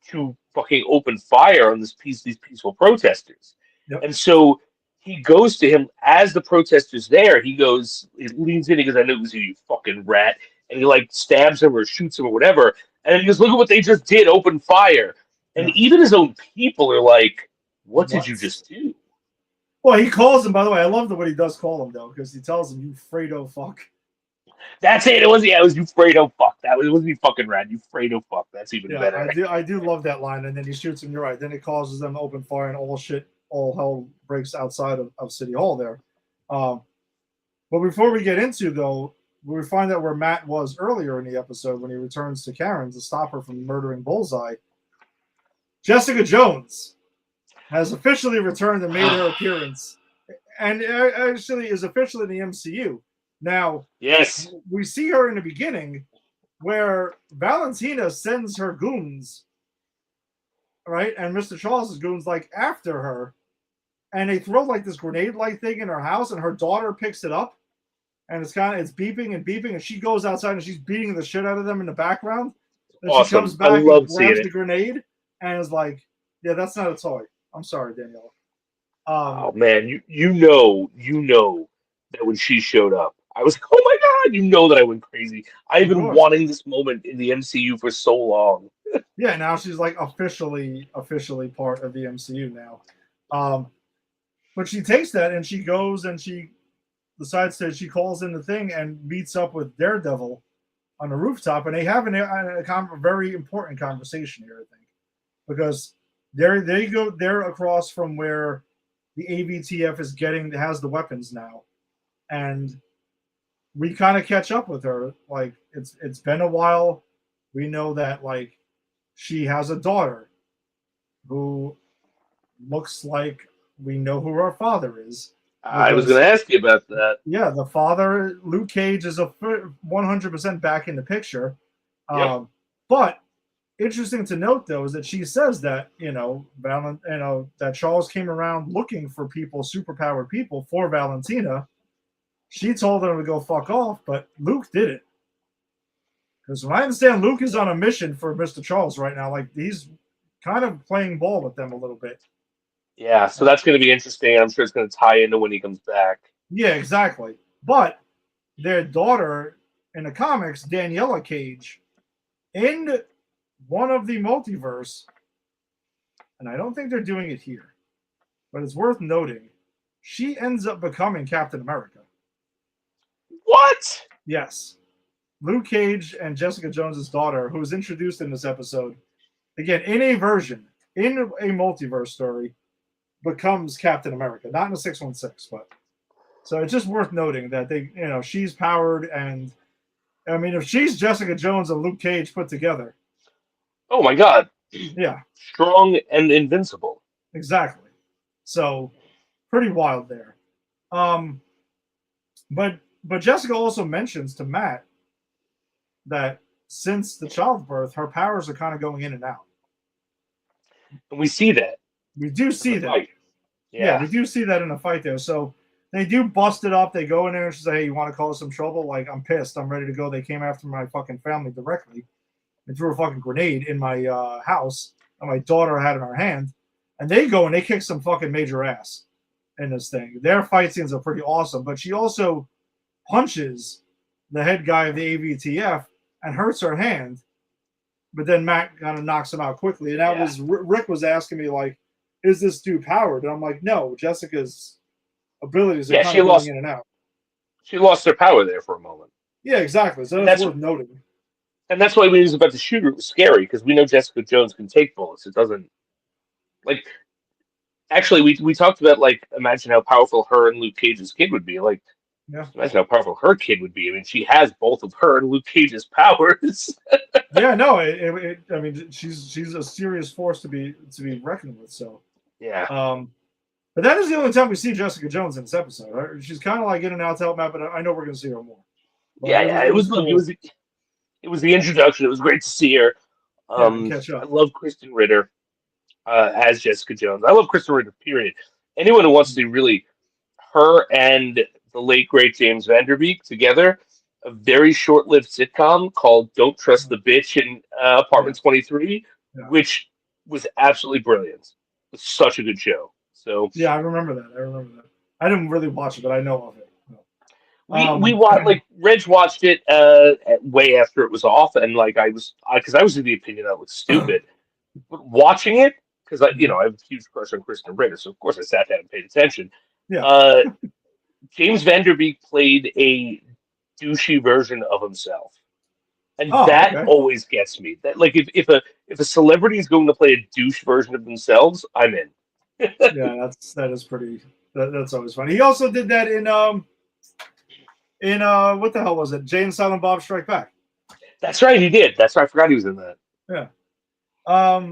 to fucking open fire on these peaceful protesters. Yep. And so he goes to him as the protesters there. He leans in, he goes, I know it was you fucking rat. And he like stabs him or shoots him or whatever. And then he goes, look at what they just did, open fire. And even his own people are like, what did you just do? Well, he calls him, by the way. I love the way he does call him, though, because he tells him, you Fredo fuck. That's it. It was you Fredo fuck. It wasn't you fucking rat. You Fredo fuck. That's even better. I do love that line. And then he shoots him. You're right. Then it causes them to open fire, and all hell breaks outside of City Hall there. But before we get into, though, we find out where Matt was earlier in the episode when he returns to Karen to stop her from murdering Bullseye. Jessica Jones has officially returned and made her appearance, and actually is officially in the MCU. Now, yes, we see her in the beginning where Valentina sends her goons, right? And Mr. Charles' goons like after her, and they throw like this grenade-like thing in her house, and her daughter picks it up, and it's beeping and beeping, and she goes outside and she's beating the shit out of them in the background. And awesome. She comes back and grabs the grenade and is like, "Yeah, that's not a toy. I'm sorry, Daniela." Oh man, you know that when she showed up, I was like, oh my god, that I went crazy. I've been wanting this moment in the MCU for so long. Yeah, now she's like officially part of the MCU now. But she takes that and she goes and she decides she calls in the thing and meets up with Daredevil on the rooftop, and they have a very important conversation here, I think, because they're across from where the AVTF has the weapons now, and we kind of catch up with her. Like it's been a while. We know that like she has a daughter who looks like we know who her father is. I was going to ask you about that. Yeah, the father, Luke Cage, is 100% back in the picture. Yep. But interesting to note, though, is that she says that that Charles came around looking for people, superpowered people, for Valentina. She told them to go fuck off, but Luke did it. Because when I understand, Luke is on a mission for Mr. Charles right now. Like, he's kind of playing ball with them a little bit. Yeah, so that's going to be interesting. I'm sure it's going to tie into when he comes back. Yeah, exactly. But their daughter in the comics, Daniela Cage, in one of the multiverse, and I don't think they're doing it here, but it's worth noting, she ends up becoming Captain America. What? Yes. Luke Cage and Jessica Jones' daughter, who was introduced in this episode, again, in a multiverse story, becomes Captain America. Not in the 616, but so it's just worth noting that she's powered, and I mean, if she's Jessica Jones and Luke Cage put together. Oh my god. Yeah. Strong and invincible. Exactly. So pretty wild there. But Jessica also mentions to Matt that since the childbirth, her powers are kind of going in and out. And we see that. We do see that. Yeah, we do see that in a fight there. So they do bust it up. They go in there and she's like, hey, you want to cause some trouble? Like, I'm pissed. I'm ready to go. They came after my fucking family directly and threw a fucking grenade in my house that my daughter had in her hand. And they go and they kick some fucking major ass in this thing. Their fight scenes are pretty awesome. But she also punches the head guy of the AVTF and hurts her hand. But then Matt kind of knocks him out quickly. And that was Rick was asking me, like, is this dude powered? And I'm like, no, Jessica's abilities are kind of going in and out. She lost her power there for a moment. Yeah, exactly. So that's worth noting. And that's why when he was about to shoot her, it was scary because we know Jessica Jones can take bullets. It doesn't like. Actually, we talked about like imagine how powerful her and Luke Cage's kid would be. Like, Yeah. imagine how powerful her kid would be. I mean, she has both of her and Luke Cage's powers. Yeah, no, I mean, she's a serious force to be reckoned with. So, Yeah. But that is the only time we see Jessica Jones in this episode. Right? She's kind of like in and out to help out, but I know we're going to see her more. But Yeah. It was cool. it was the introduction. It was great to see her. Catch up. I love Kristen Ritter as Jessica Jones. I love Kristen Ritter. Period. Anyone who wants to really her and the late great James Van Der Beek together. A very short-lived sitcom called "Don't Trust the Bitch" in Apartment 23, which was absolutely brilliant. It was such a good show. So yeah, I remember that. I didn't really watch it, but I know of it. we watched like Reg watched it way after it was off, and like I was of the opinion that it was stupid. But watching it because I have a huge crush on Kristen Ritter, so of course I sat down and paid attention. Yeah. James Van Der Beek played a douchey version of himself, and always gets me. That like if a celebrity is going to play a douche version of themselves, I'm in. Yeah, that is pretty. That's always funny. He also did that in what the hell was it? Jay and Silent Bob Strike Back. That's right, he did. That's right. I forgot he was in that. Yeah.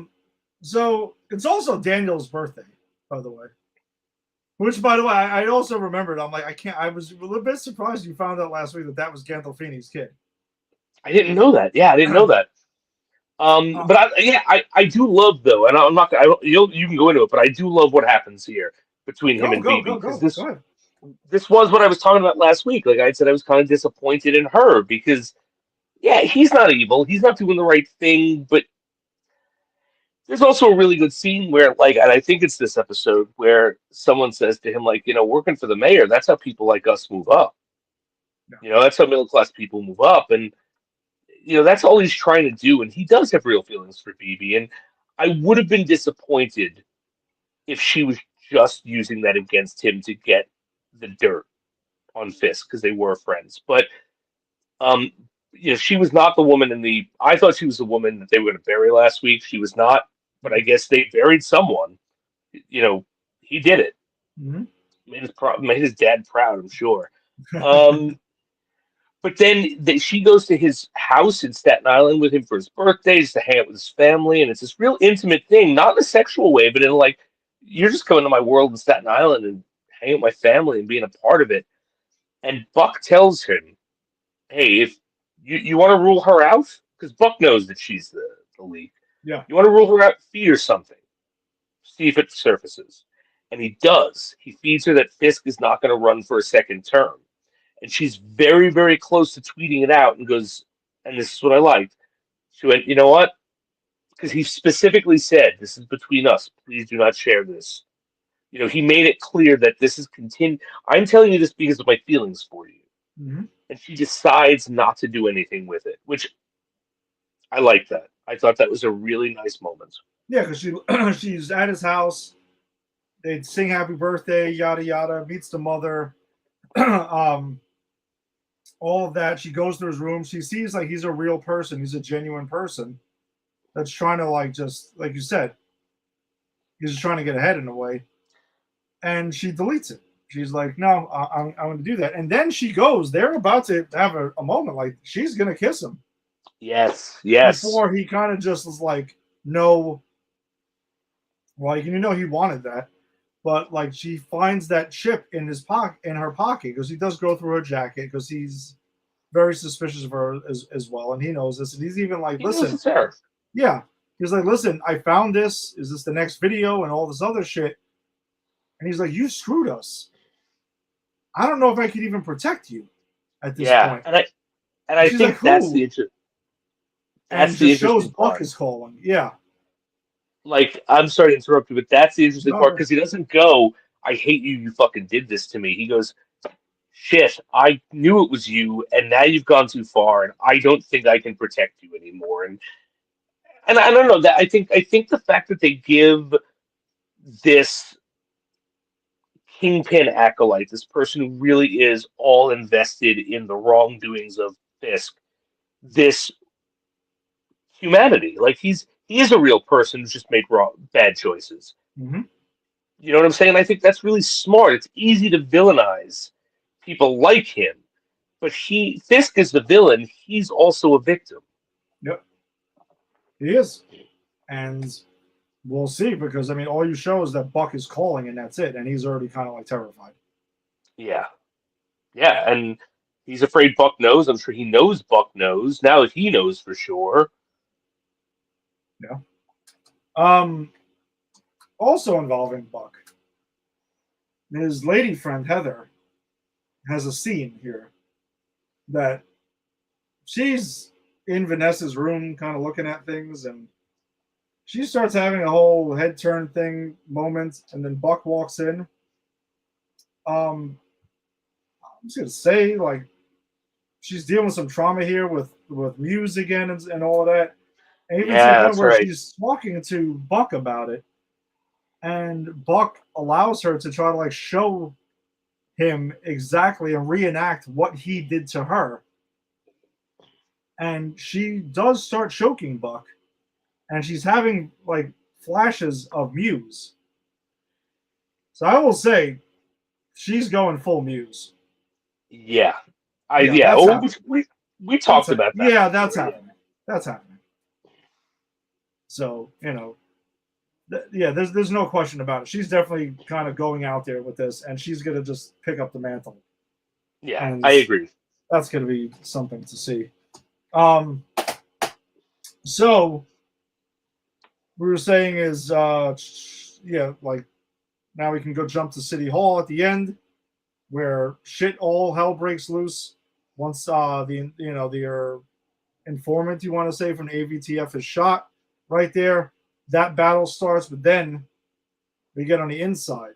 So it's also Daniel's birthday, by the way. Which, by the way, I also remembered. I'm like, I was a little bit surprised you found out last week that was Gandolfini's kid. I didn't know that. Yeah, I didn't know that. But I do love though, and I'm not. You can go into it, but I do love what happens here between him and Phoebe because this was what I was talking about last week. Like I said, I was kind of disappointed in her because, yeah, he's not evil. He's not doing the right thing, but there's also a really good scene where, like, and I think it's this episode where someone says to him, like, working for the mayor, that's how people like us move up. Yeah. That's how middle class people move up, and that's all he's trying to do. And he does have real feelings for Phoebe, and I would have been disappointed if she was just using that against him to get the dirt on Fisk because they were friends. But she was not the woman I thought she was the woman that they were going to bury last week. She was not, but I guess they buried someone. He did it. Mm-hmm. Made his dad proud, I'm sure. But then she goes to his house in Staten Island with him for his birthday, just to hang out with his family, and it's this real intimate thing, not in a sexual way, but in like, you're just coming to my world in Staten Island and hanging with my family and being a part of it. And Buck tells him, hey, if you want to rule her out, because Buck knows that she's the leak. Yeah. You want to rule her out, feed her something. See if it surfaces. And he does. He feeds her that Fisk is not going to run for a second term. And she's very, very close to tweeting it out and goes, and this is what I liked. She went, you know what? Because he specifically said, this is between us. Please do not share this. He made it clear that this is I'm telling you this because of my feelings for you. Mm-hmm. And she decides not to do anything with it, which I like that. I thought that was a really nice moment. Yeah, because she's at his house. They sing happy birthday, yada, yada, meets the mother. All of that. She goes to his room. She sees like he's a real person. He's a genuine person that's trying to like, just like you said, he's just trying to get ahead in a way. And she deletes it. She's like, no, I'm going to do that. And then she goes, they're about to have a moment. Like she's going to kiss him. Yes. Before he kind of just was like, no. Like, he wanted that. But like she finds that chip in her pocket, because he does go through her jacket because he's very suspicious of her as well, and he knows this, and he's even like, listen, it's her. Yeah, he's like, listen, I found this. Is this the next video and all this other shit? And he's like, you screwed us. I don't know if I could even protect you at this point. and I think like, that's the interesting. And the shows Buck is calling. Yeah. Like, I'm sorry to interrupt you, but that's the interesting part, because he doesn't go, I hate you, you fucking did this to me. He goes, shit, I knew it was you, and now you've gone too far, and I don't think I can protect you anymore. And I don't know, that I think the fact that they give this kingpin acolyte, this person who really is all invested in the wrongdoings of Fisk, this humanity. Like he is a real person who's just made bad choices. Mm-hmm. You know what I'm saying? I think that's really smart. It's easy to villainize people like him, but Fisk is the villain. He's also a victim. Yep, he is, and we'll see because I mean, all you show is that Buck is calling, and that's it, and he's already kind of like terrified. Yeah, yeah, and he's afraid Buck knows. I'm sure he knows Buck knows. Now he knows for sure. Yeah. Also involving Buck, his lady friend Heather has a scene here that she's in Vanessa's room, kind of looking at things, and she starts having a whole head turn thing moment, and then Buck walks in. I'm just gonna say, like, she's dealing with some trauma here with Muse again and all of that, and even to the Yeah, point that's where right. she's talking to Buck about it, and Buck allows her to try to like show him exactly and reenact what he did to her, and she does start choking Buck, and she's having like flashes of Muse. So I will say, she's going full Muse. Yeah, Yeah, that's happening. we talked about that. Yeah, that's happening. That's happening. So yeah, there's no question about it. She's definitely kind of going out there with this, and she's gonna just pick up the mantle. Yeah, And I agree. That's gonna be something to see. So we were saying is yeah, like now we can go jump to City Hall at the end, where all hell breaks loose once the informant, you want to say, from the AVTF is shot right there. That battle starts, but then we get on the inside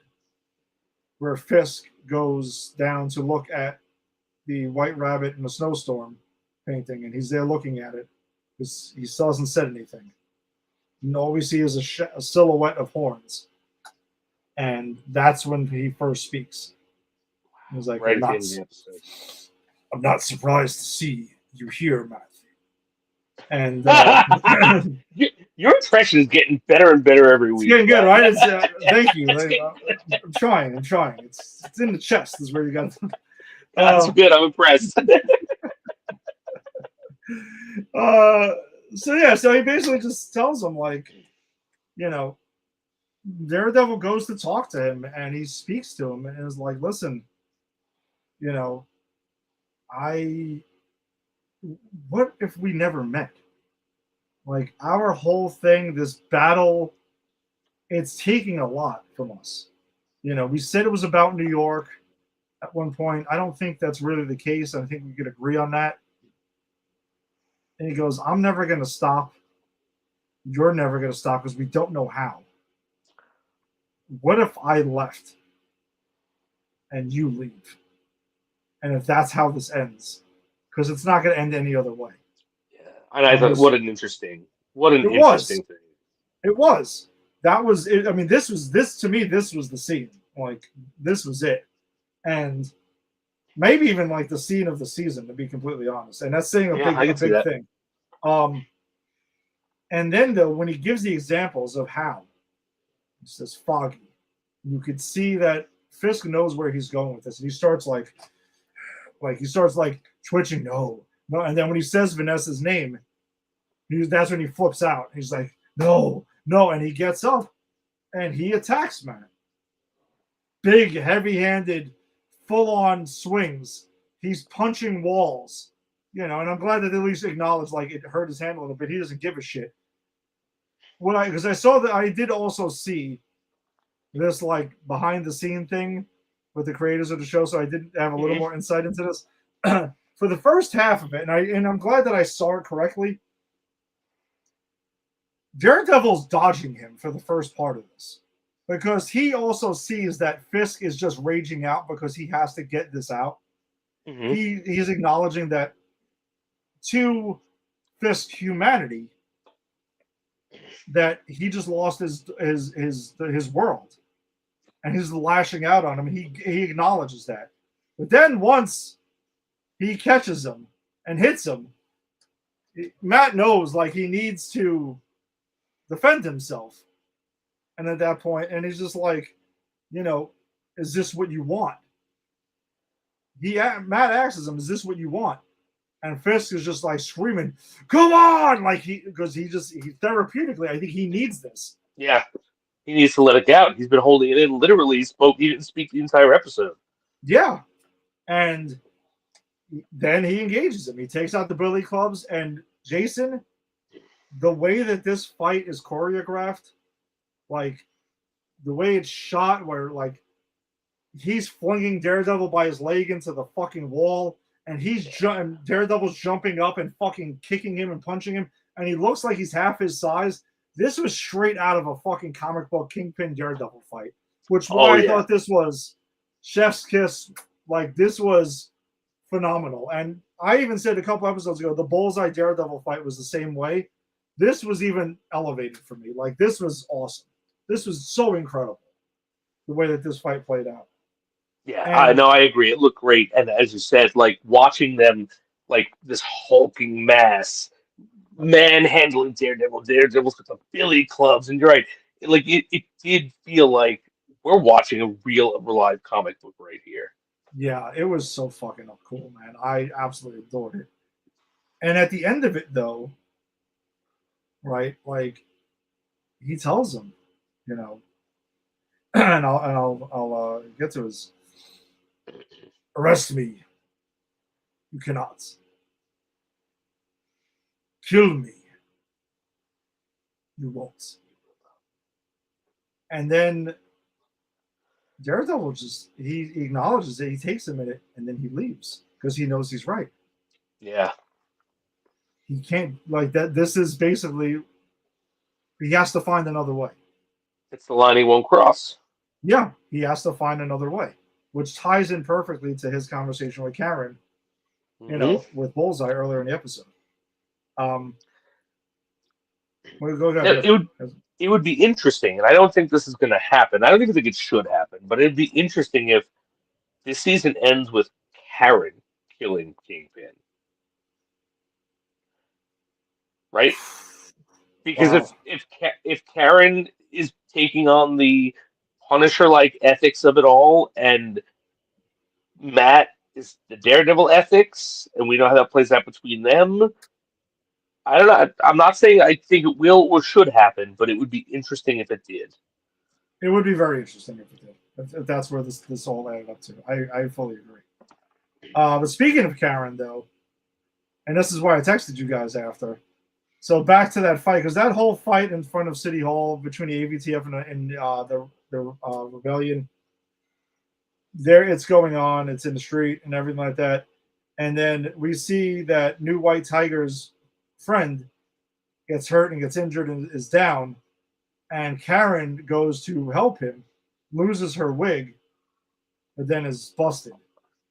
where Fisk goes down to look at the White Rabbit in the snowstorm painting, and he's there looking at it because he still hasn't said anything. And all we see is a silhouette of horns, and that's when he first speaks. He's like, Right at the end of the episode. I'm not surprised to see you here, Matthew. And your impression is getting better and better every week. it's getting good, right? Thank you. I'm trying. It's in the chest. Is where you got. That's good. I'm impressed. So he basically just tells him, like, Daredevil goes to talk to him, and he speaks to him, and is like, listen, what if we never met? Like, our whole thing, this battle, it's taking a lot from us. We said it was about New York at one point. I don't think that's really the case. I think we could agree on that. And he goes, I'm never going to stop. You're never going to stop because we don't know how. What if I left and you leave? And if that's how this ends? Because it's not going to end any other way. And I thought, what an interesting thing. It was. That was it. I mean, this to me, this was the scene. Like, this was it. And maybe even like the scene of the season, to be completely honest. And that's saying a big thing. And then though, when he gives the examples of how, he says foggy, you could see that Fisk knows where he's going with this. And he starts like twitching, no. And then when he says Vanessa's name, that's when he flips out. He's like, no. And he gets up and he attacks Matt. Big, heavy-handed, full-on swings. He's punching walls. And I'm glad that they at least acknowledged, like, it hurt his hand a little bit. He doesn't give a shit. Because I saw that I did also see this, like, behind-the-scene thing with the creators of the show, so I did have a little more insight into this. For the first half of it, and I'm glad that I saw it correctly, Daredevil's dodging him for the first part of this because he also sees that Fisk is just raging out because he has to get this out. Mm-hmm. He's acknowledging that to Fisk's humanity that he just lost his world, and he's lashing out on him. He acknowledges that, but then once he catches him and hits him, Matt knows like he needs to defend himself, and at that point, and he's just like, is this what you want? Matt asks him, "Is this what you want?" And Fisk is just like screaming, "Come on!" Like because he therapeutically, I think he needs this. Yeah, he needs to let it out. He's been holding it in. Literally, he didn't speak the entire episode. Yeah, and then he engages him. He takes out the billy clubs, and Jason, the way that this fight is choreographed, like the way it's shot, where like he's flinging Daredevil by his leg into the fucking wall, and Daredevil's jumping up and fucking kicking him and punching him, and he looks like he's half his size. This was straight out of a fucking comic book Kingpin Daredevil fight, which I thought this was chef's kiss. Like this was phenomenal. And I even said a couple episodes ago, the Bullseye Daredevil fight was the same way. This was even elevated for me. Like this was awesome. This was so incredible, the way that this fight played out. Yeah, I know. I agree. It looked great. And as you said, like watching them, like this hulking mass manhandling Daredevil's with the billy clubs. And you're right. Like it did feel like we're watching a real live comic book right here. Yeah, it was so fucking cool, man. I absolutely adored it. And at the end of it, though, right, like he tells him, and I'll get to his arrest me. You cannot kill me. You won't. And then Daredevil he acknowledges it. He takes a minute and then he leaves because he knows he's right. Yeah. He can't like that. This is basically he has to find another way. It's the line he won't cross. Yeah, he has to find another way, which ties in perfectly to his conversation with Karen, with Bullseye earlier in the episode. We'll go ahead. It would be interesting, and I don't think this is going to happen. I don't even think it should happen, but it'd be interesting if this season ends with Karen killing Kingpin. Right? Because if Karen is taking on the Punisher-like ethics of it all, and Matt is the Daredevil ethics, and we know how that plays out between them. I don't know. I'm not saying I think it will or should happen, but it would be interesting if it did. It would be very interesting if it did. If that's where this all added up to. I fully agree. But speaking of Karen, though, and this is why I texted you guys after. So back to that fight, because that whole fight in front of City Hall between the AVTF and the rebellion, there it's going on. It's in the street and everything like that. And then we see that New White Tiger's friend gets hurt and gets injured and is down, and Karen goes to help him, loses her wig, but then is busted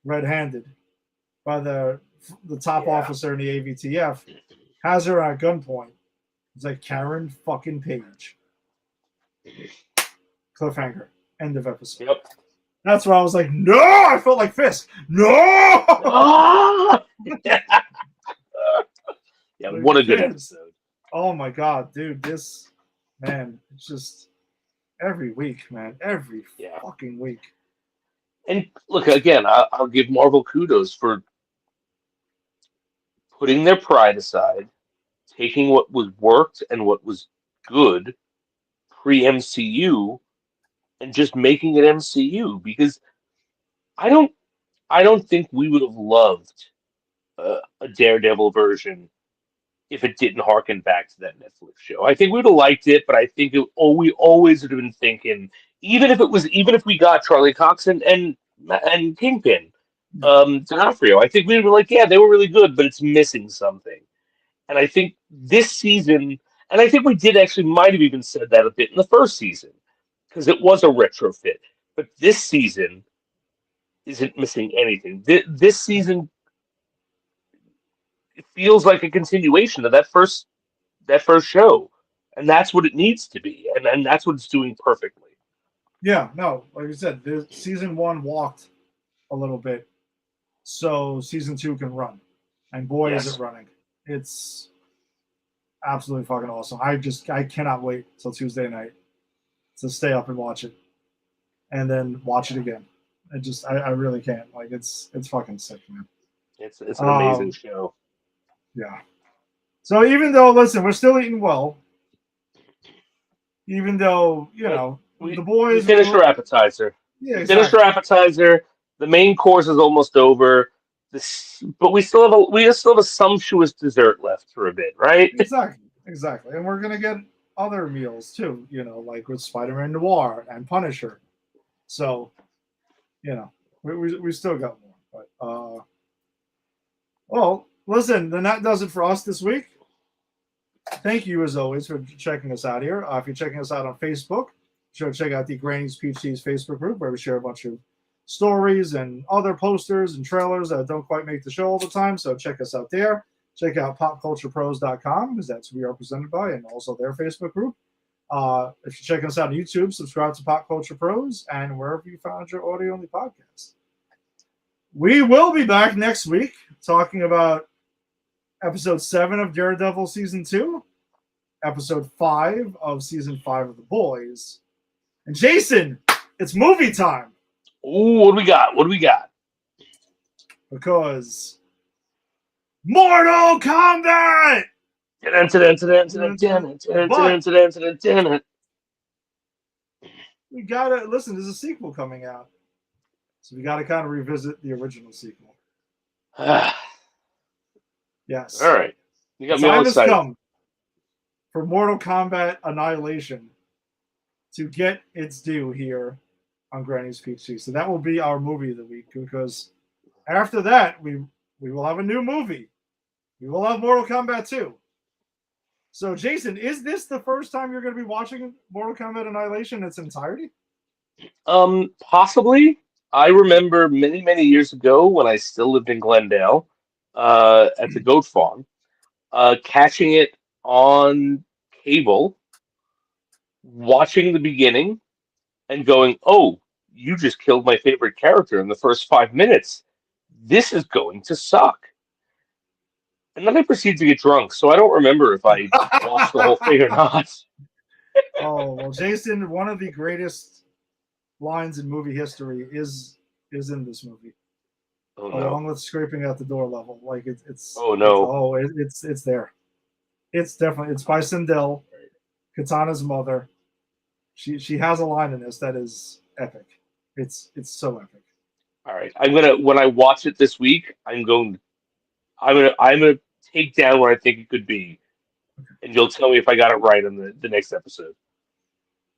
red-handed by the top officer in the AVTF, has her at gunpoint. It's like Karen fucking Page. Cliffhanger. End of episode. Yep. That's where I was like, no! I felt like Fisk. No! Yeah, what a good episode. Oh my god, dude. This, man, it's just every week, man. Every fucking week. And look, again, I'll give Marvel kudos for putting their pride aside, taking what was worked and what was good pre-MCU and just making it MCU, because I don't think we would have loved a Daredevil version if it didn't harken back to that Netflix show. I think we would have liked it, but I think we always would have been thinking, even if we got Charlie Cox and Kingpin, D'Onofrio, I think we'd have been like, yeah, they were really good, but it's missing something. And I think this season, and I think we might have even said that a bit in the first season, because it was a retrofit. But this season isn't missing anything. This season, it feels like a continuation of that first show, and that's what it needs to be, and that's what it's doing perfectly. Yeah, no, like I said, season 1 walked a little bit, so season 2 can run, and boy, is it running! It's absolutely fucking awesome. I cannot wait till Tuesday night to stay up and watch it, and then watch it again. I really can't. Like it's fucking sick, man. It's an amazing show. Yeah. So even though, listen, we're still eating well. Even though the boys we finished our appetizer. Yeah, we finished our appetizer. The main course is almost over. But we still have a sumptuous dessert left for a bit, right? Exactly. And we're gonna get other meals too. Like with Spider-Man Noir and Punisher. So, we still got more. But well, listen, then that does it for us this week. Thank you, as always, for checking us out here. If you're checking us out on Facebook, be sure to check out the Granny's Peach Cheese Facebook group, where we share a bunch of stories and other posters and trailers that don't quite make the show all the time. So check us out there. Check out popculturepros.com, because that's who we are presented by, and also their Facebook group. If you're checking us out on YouTube, subscribe to Pop Culture Pros and wherever you found your audio-only podcast. We will be back next week talking about Episode 7 of Daredevil Season 2, Episode 5 of Season 5 of The Boys. And Jason, it's movie time. Ooh, what do we got? Because Mortal Kombat! We gotta listen, there's a sequel coming out. So we gotta kind of revisit the original sequel. Yes. All right. You got me all Time has excited. come for Mortal Kombat Annihilation to get its due here on Granny's Peach Cheese. So that will be our movie of the week, because after that, we will have a new movie. We will have Mortal Kombat 2. So, Jason, is this the first time you're going to be watching Mortal Kombat Annihilation in its entirety? Possibly. I remember many, many years ago when I still lived in Glendale, at the Goat Farm, catching it on cable, watching the beginning, and going, "Oh, you just killed my favorite character in the first 5 minutes. This is going to suck." And then I proceeded to get drunk, so I don't remember if I watched the whole thing or not. Oh, well, Jason, one of the greatest lines in movie history is in this movie. Oh no! Along with scraping at the door level, like it's. Oh no! It's there. It's definitely by Sindel, Katana's mother. She has a line in this that is epic. It's so epic. All right, when I watch it this week, I'm gonna take down where I think it could be, and you'll tell me if I got it right on the next episode.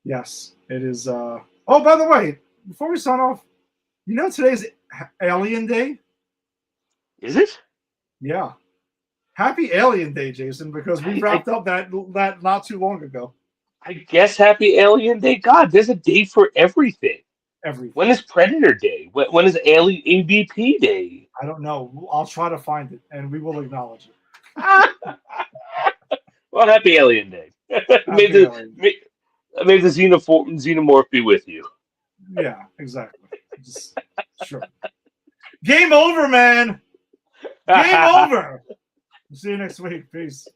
Yes, it is. Oh, by the way, before we sign off, today's Alien Day. Is it? Yeah. Happy Alien Day, Jason, because we wrapped up that not too long ago. I guess Happy Alien Day. God, there's a day for everything. When is Predator Day? When is Alien AVP Day? I don't know. I'll try to find it, and we will acknowledge it. Well, Happy Alien Day. May the xenomorph be with you. Yeah, exactly. Sure. Game over, man. Game over. See you next week. Peace.